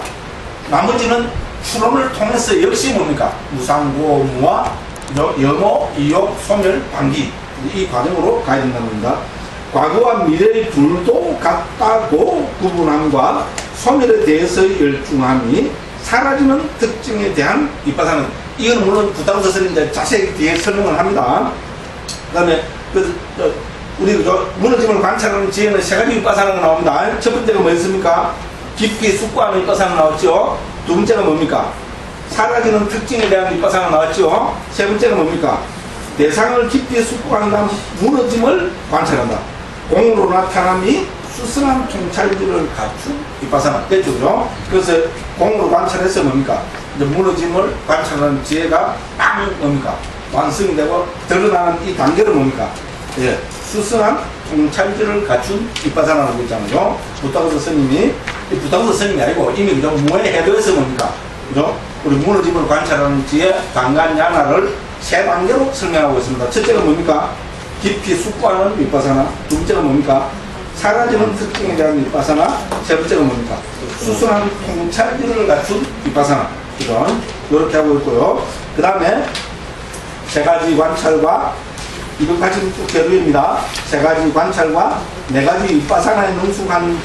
나머지는 추론을 통해서 역시 뭡니까? 무상고, 무와 염호, 이욕, 소멸, 방기 이 과정으로 가야 된다는 겁니다. 과거와 미래의 둘도 같다고 구분함과 소멸에 대해서의 열중함이 사라지는 특징에 대한 윗바사는 이건 물론 부탁 스승님 자세히 뒤에 설명을 합니다. 그 다음에 우리 무너짐을 관찰하는 지혜는 세 가지 윗바사가 나옵니다. 첫 번째가 뭐였습니까? 깊이 숙고하는 윗바사가 나왔죠. 두 번째가 뭡니까? 사라지는 특징에 대한 윗바사가 나왔죠. 세 번째가 뭡니까? 대상을 깊이 숙고한 다음 무너짐을 관찰한다. 공으로 나타남이 수승한 통찰지를 갖춘 윗바사나 됐죠, 그죠? 그래서 공으로 관찰해서 뭡니까? 이제 무너짐을 관찰하는 지혜가 딱 뭡니까? 완성이 되고 드러나는 이 단계를 뭡니까? 예, 수승한 통찰지를 갖춘 윗바사나라고 있잖아요. 부타고스 스님이 부타고스 스님이 아니고 이미 그죠? 무에 해도에서 뭡니까? 그죠? 우리 무너짐을 관찰하는 지혜, 단간야나를 세 단계로 설명하고 있습니다. 첫째가 뭡니까? 깊이 숙고하는 윗바사나. 두 번째가 뭡니까? 사라지는 특징에 대한 윗바사나. 세 번째가 뭡니까? 수순한 통찰지를 갖춘 윗바사나. 이런 이렇게 하고 있고요. 그 다음에 세 가지 관찰과 이건 같이 계류입니다. 세 가지 관찰과 네 가지 윗바사나에 능숙한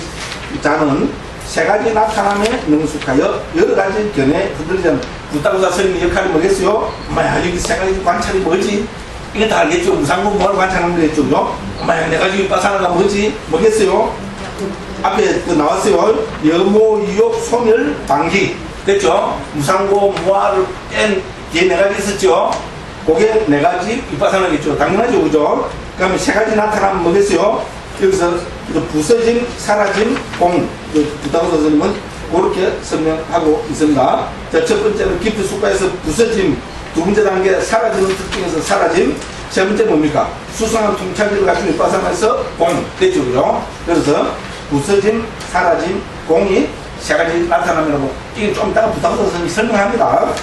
자는 세 가지 나타남에 능숙하여 여러 가지 견해에 흔들리지 않는 부타고사 스님의 역할이 뭐겠어요? 엄마야 여기 세 가지 관찰이 뭐지? 이게 다 알겠죠? 무상고 뭐를 관찰하는 거겠죠? 그죠? 엄마야 네 가지 윗바사나가 뭐지? 뭐겠어요? 앞에 나왔어요. 염호, 유욕, 소멸, 방기 됐죠? 무상고 무아를 뺀 뒤에 네 가지 있었죠? 그게 네 가지 윗바사나겠죠? 당연하죠? 그죠? 그 다음에 세 가지 나타나면 뭐겠어요? 여기서 부서짐, 사라짐, 공 부타고사 선생님은 그렇게 설명하고 있습니다. 자, 첫 번째는 깊이 숙고해서 부서짐, 두 번째 단계 사라지는 특징에서 사라짐, 세 번째 뭡니까? 수승한 통찰지를 갖춘 윗바사나에서 공 됐죠, 그죠? 그래서 부서짐, 사라짐, 공이 세 가지 나타남이라고 이게 좀 이따가 부타고사 선생님이 설명합니다.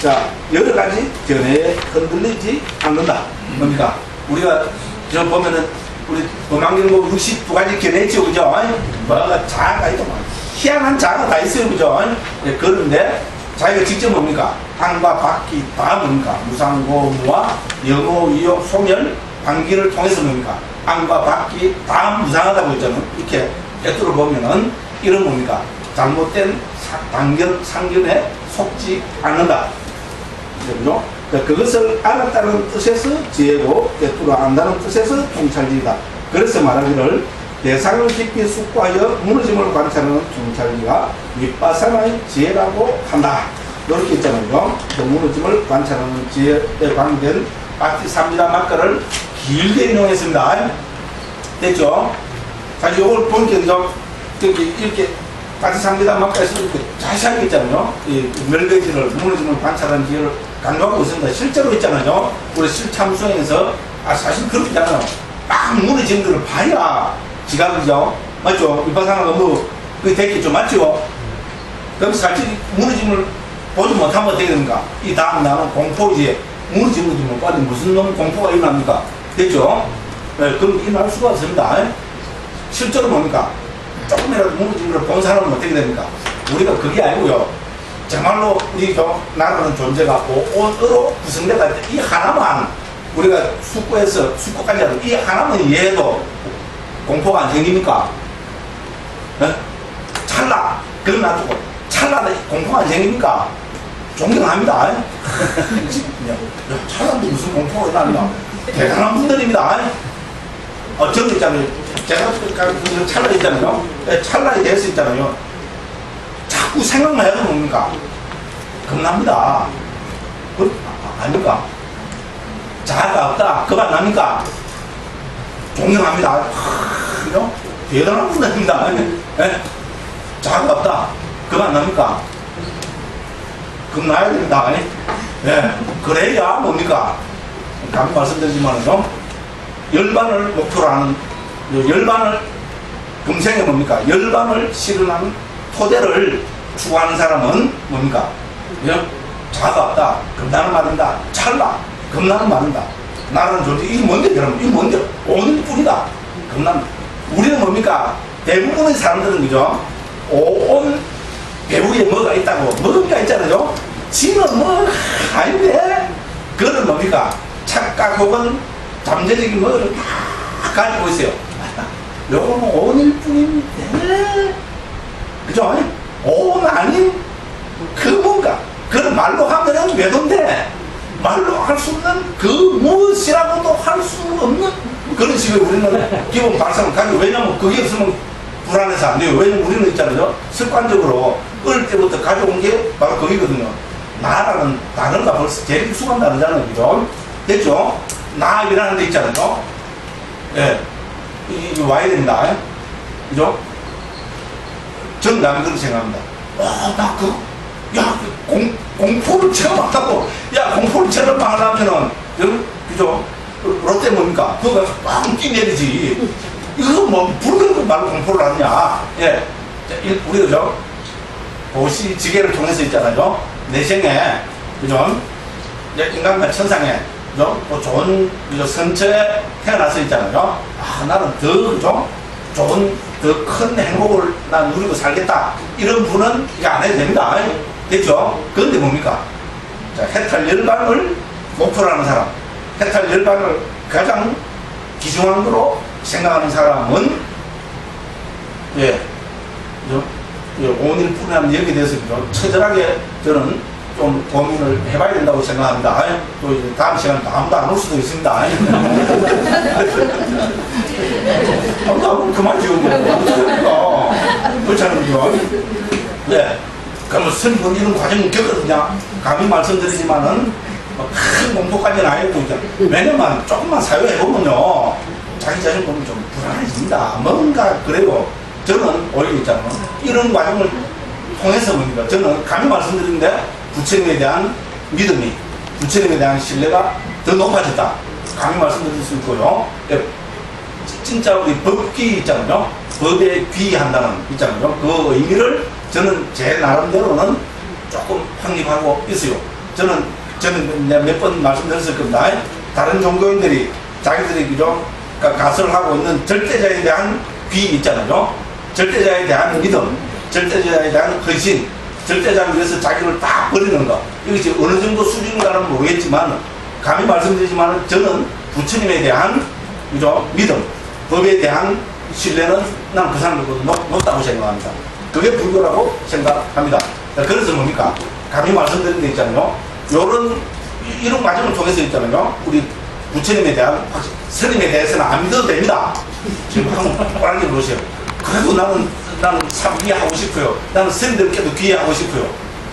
자, 여러 가지 견해에 흔들리지 않는다. 뭡니까? 우리가 저 보면은 우리 도망경고 62가지 견해 있죠, 그죠? 뭐가 자아가 있고 희한한 자아가 다 있어요, 그죠? 네, 그런데 자기가 직접 뭡니까? 안과 밖이 다 뭡니까? 무상고, 무와 염호, 위욕, 소멸, 방기를 통해서 뭡니까? 안과 밖이 다 무상하다고 했잖아요. 이렇게 꿰뚫어 보면은 이런 뭡니까? 잘못된 단견, 상견에 속지 않는다. 그죠? 그것을 알았다는 뜻에서 지혜고 꿰뚫어 안다는 뜻에서 통찰지이다. 그래서 말하기를 대상을 깊이 숙고하여 무너짐을 관찰하는 통찰지가 윗바사나의 지혜라고 한다. 이렇게 있잖아요. 그 무너짐을 관찰하는 지혜에 관계된 바티삼지다 막가를 길게 인용했습니다. 됐죠? 자, 이걸 보니까 이렇게 바티삼지다 막가에서 이렇게 자세하게 있잖아요. 이 멸거지를 무너짐을 관찰하는 지혜를 강조하고 있습니다. 실제로 있잖아요. 우리 실참수행에서 사실 그렇잖아요. 막 무너진 거를 봐야 지각이죠. 맞죠? 윗바사나가 뭐 그게 됐겠죠. 맞죠? 그럼 사실 무너짐을 보지 못하면 어떻게 됩니까? 이 다음 나는 공포이지. 무너지면 빨리 무슨 놈 공포가 일어납니까? 됐죠? 네, 그럼 일어날 수가 없습니다. 실제로 뭡니까? 조금이라도 무너진 걸 본 사람은 어떻게 됩니까? 우리가 그게 아니고요. 정말로 우리 나라는 존재가 온으로 구성되어 있다. 이 하나만 우리가 숙고까지 하는 이 하나만 이해해도 공포가 안 생깁니까? 네? 찰나 그건 놔두고 찰나도 공포가 안 생깁니까? 존경합니다. 찰나도 무슨 공포가 일어납니까? 대단한 분들입니다. 저는 있잖아요. 제가 찰나 있잖아요. 찰나에 대해서 있잖아요. 자꾸 생각만 해도 뭡니까? 겁납니다. 아닙니까? 자아가 없다. 그만 납니까? 존경합니다. 그죠? 대단한 분들입니다. 네? 자아가 없다. 그만 납니까? 겁나야 됩니다. 네. 그래야 뭡니까? 감히 말씀드리지만요. 열반을 목표로 하는, 열반을, 금생에 뭡니까? 열반을 실현하는 토대를 추구하는 사람은 뭡니까? 자아가 없다. 겁나는 말한다. 찰나. 겁나는 말한다. 나라는 존재. 이게 뭔데, 여러분? 이게 뭔데? 오는 뿐이다. 겁나는. 우리는 뭡니까? 대부분의 사람들은, 그죠? 오온 배우에 뭐가 있다고, 뭔가 있잖아요. 지는 뭐, 아닌데? 그거는 뭡니까? 착각 혹은 잠재적인 뭐를 다 가지고 있어요. 요거는 온일 뿐인데. 그죠? 온 아닌 그 뭔가. 그걸 말로 하면은 외도인데, 말로 할 수 없는 그 무엇이라고도 할 수 없는 그런 식으로 우리는 기본 발상을 가지고, 왜냐면 그게 없으면 불안해서 안 돼요. 왜냐면 우리는 있잖아요. 습관적으로 어릴 때부터 가져온 게 바로 거기거든요. 나라는 단어가 벌써 제일 익숙한 단어잖아요. 그죠? 됐죠? 나이라는 데 있잖아요. 예. 이 와야 됩니다. 그죠? 저는 나는 그렇게 생각합니다. 공포를 체험한다고. 야, 공포를 체험하려면은, 그죠? 롯데 뭡니까? 그거 막 뛰내리지. 이거 뭐, 불가능한 말로 공포를 하느냐. 예. 우리, 그죠? 보시지계를 통해서 있잖아요. 내생에, 그죠? 인간과 천상에, 그죠? 또 좋은, 그죠? 선처에 태어나서 있잖아요. 아, 나는 더, 그죠? 좋은, 더 큰 행복을 난 누리고 살겠다. 이런 분은 이거 안 해도 됩니다. 됐죠? 그런데 뭡니까? 자, 해탈 열반을 목표로 하는 사람. 해탈 열반을 가장 기중한 거로 생각하는 사람은, 예, 그죠? 온일 뿐이라는 여기에 대해서 처절하게 저는 좀 고민을 해봐야 된다고 생각합니다. 또 이제 다음 시간에 아무도 안 올 수도 있습니다. 아무도 안 오면 그만 지우고. 그렇잖아요. 네. 그러면 선분 이런 과정을 겪거든요. 감히 말씀드리지만은 큰 공포까지는 아니고 있죠. 왜냐면 조금만 사회해보면요. 자기 자신 보면 좀 불안해집니다. 뭔가 그래요. 저는 오히려 있잖아요. 이런 과정을 통해서 봅니다. 저는 감히 말씀드리는데 부처님에 대한 믿음이, 부처님에 대한 신뢰가 더 높아졌다. 감히 말씀드릴 수 있고요. 진짜 우리 법귀 있잖아요. 법에 귀한다는 있잖아요. 그 의미를 저는 제 나름대로는 조금 확립하고 있어요. 저는 몇 번 말씀드렸을 겁니다. 다른 종교인들이 자기들이 그죠? 가설을 하고 있는 절대자에 대한 귀 있잖아요. 절대자에 대한 믿음, 절대자에 대한 헌신, 절대자를 위해서 자기를 딱 버리는 거. 이것이 어느 정도 수준인가는 모르겠지만, 감히 말씀드리지만, 저는 부처님에 대한, 그죠? 믿음, 법에 대한 신뢰는 난 그 사람들보다 높다고 생각합니다. 그게 불교라고 생각합니다. 그래서 뭡니까? 감히 말씀드린 데 있잖아요. 이런 과정을 통해서 있잖아요. 우리 부처님에 대한, 스님에 대해서는 안 믿어도 됩니다. 지금 한번 꼬랑지 보세요. 그래도 나는 참 이해하고 싶어요. 나는 스님들께도 귀해하고 싶어요.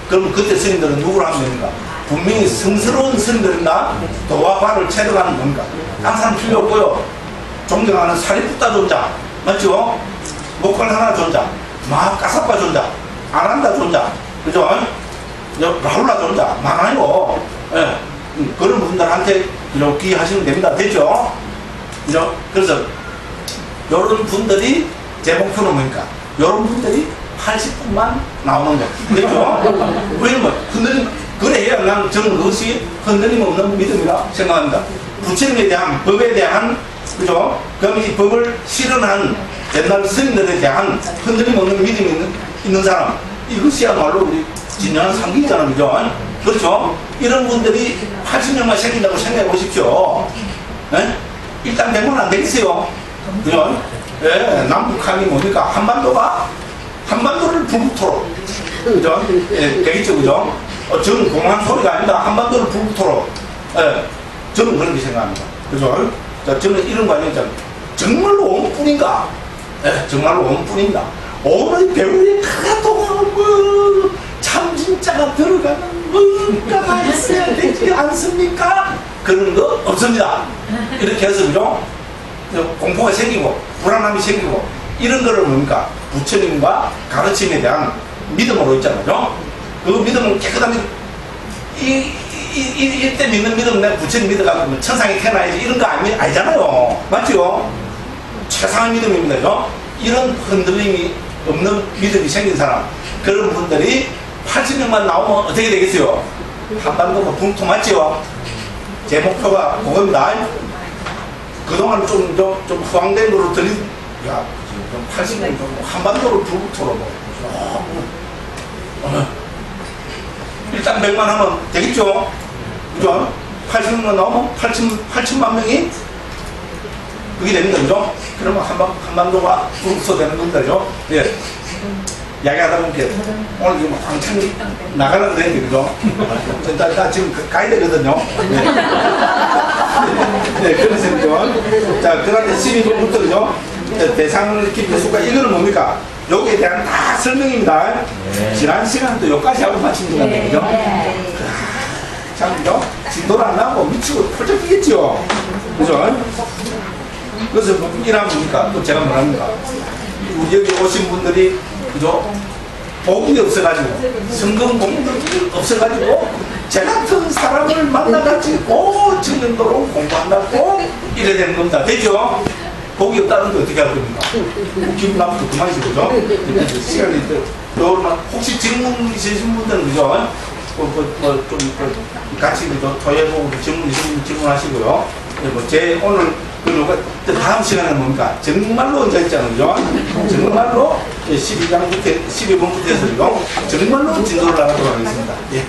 그럼 그때 스님들은 누구를 하면 됩니까? 분명히 성스러운 스님들이나 도화파를 체득하는 겁니까? 항상 필요 없고요. 존경하는 사리푸타 존자, 맞죠? 목걸 하나 존자, 마카사파 존자, 아난다 존자, 그죠? 라훌라 존자, 많아요. 예. 그런 분들한테 이렇게 하시면 됩니다. 됐죠? 그죠? 그래서, 요런 분들이 제 목표는 뭡니까? 요런 분들이 80분만 나오는 거. 됐죠? 왜냐면, 그래야 저는 그것이 흔들림 없는 믿음이라 생각합니다. 부처님에 대한, 법에 대한, 그죠? 그럼 이 법을 실현한 옛날 스님들에 대한 흔들림 없는 믿음이 있는 사람, 이것이야말로 우리 진정한 상기잖아요. 그죠? 그렇죠? 이런 분들이 80명만 생긴다고 생각해 보십시오. 예? 일단 100만 안 되겠어요. 그죠? 예, 남북한이 뭡니까? 한반도를 불국토로. 그죠? 예, 되겠죠. 그죠? 저는 공한 소리가 아니다. 한반도를 불국토로. 예, 저는 그렇게 생각합니다. 그죠? 자, 저는 이런 거 아니죠. 정말로 온뿐인가? 예, 정말로 온뿐입니다. 오늘 배우에 하나도 참 진짜가 들어가는 뭔가가 있어야 되지 않습니까? 그런 거 없습니다. 이렇게 해서 그죠? 공포가 생기고 불안함이 생기고 이런 거를 뭡니까? 부처님과 가르침에 대한 믿음으로 있잖아요. 그 믿음은 깨끗한 믿음. 이때 믿는 믿음, 내가 부처님 믿어가지고 천상에 태어나야지 이런 거 아니잖아요. 맞죠? 최상의 믿음입니다. 그죠? 이런 흔들림이 없는 믿음이 생긴 사람, 그런 분들이 80명만 나오면 어떻게 되겠어요? 한반도가 붕토 맞죠? 제 목표가 그겁니다. 그동안 좀 후황된 거로 야, 80명 한반도를 붕토로 일단 100만 하면 되겠죠? 그죠? 80만 나오면 8천만 명이 그게 됩니다. 그죠? 그러면 한반도가 국소되는 겁니다. 그죠? 예. 이야기하다 보니까 오늘 지금 왕창 나가려고 그랬는데, 그죠? 나 지금 가야 되거든요. 네. 네, 그래서, 그죠? 자, 그 다음에 12번부터, 그죠? 대상 기표수가 이거는 뭡니까? 여기에 대한 다 설명입니다. 네. 지난 시간도 여기까지 하고 마친 것 같아요. 그죠? 참, 그죠? 진도를 안 나고 미치고 펄쩍 뛰겠죠? 그죠? 그래서 이란 뭡니까? 또 제가 말합니다. 여기 오신 분들이, 그죠? 복이 없어가지고, 성경 공덕이 없어가지고, 제 같은 사람을 만나가지고, 청년도로 공부한다고, 이래야 되는 겁니다. 되죠? 복이 없다는데 어떻게 할 겁니까? 기분 나쁘고 그만이죠, 그죠? 시간이 또, 혹시 질문 있으신 분들은, 그죠? 같이, 그죠? 토해보고 질문 있으면 질문하시고요. 제 오늘, 그리고 다음 시간은 뭡니까? 정말로 이제 있잖아요, 그죠? 정말로 12장부터, 12번부터 해서, 정말로 진도를 나가도록 하겠습니다. 예.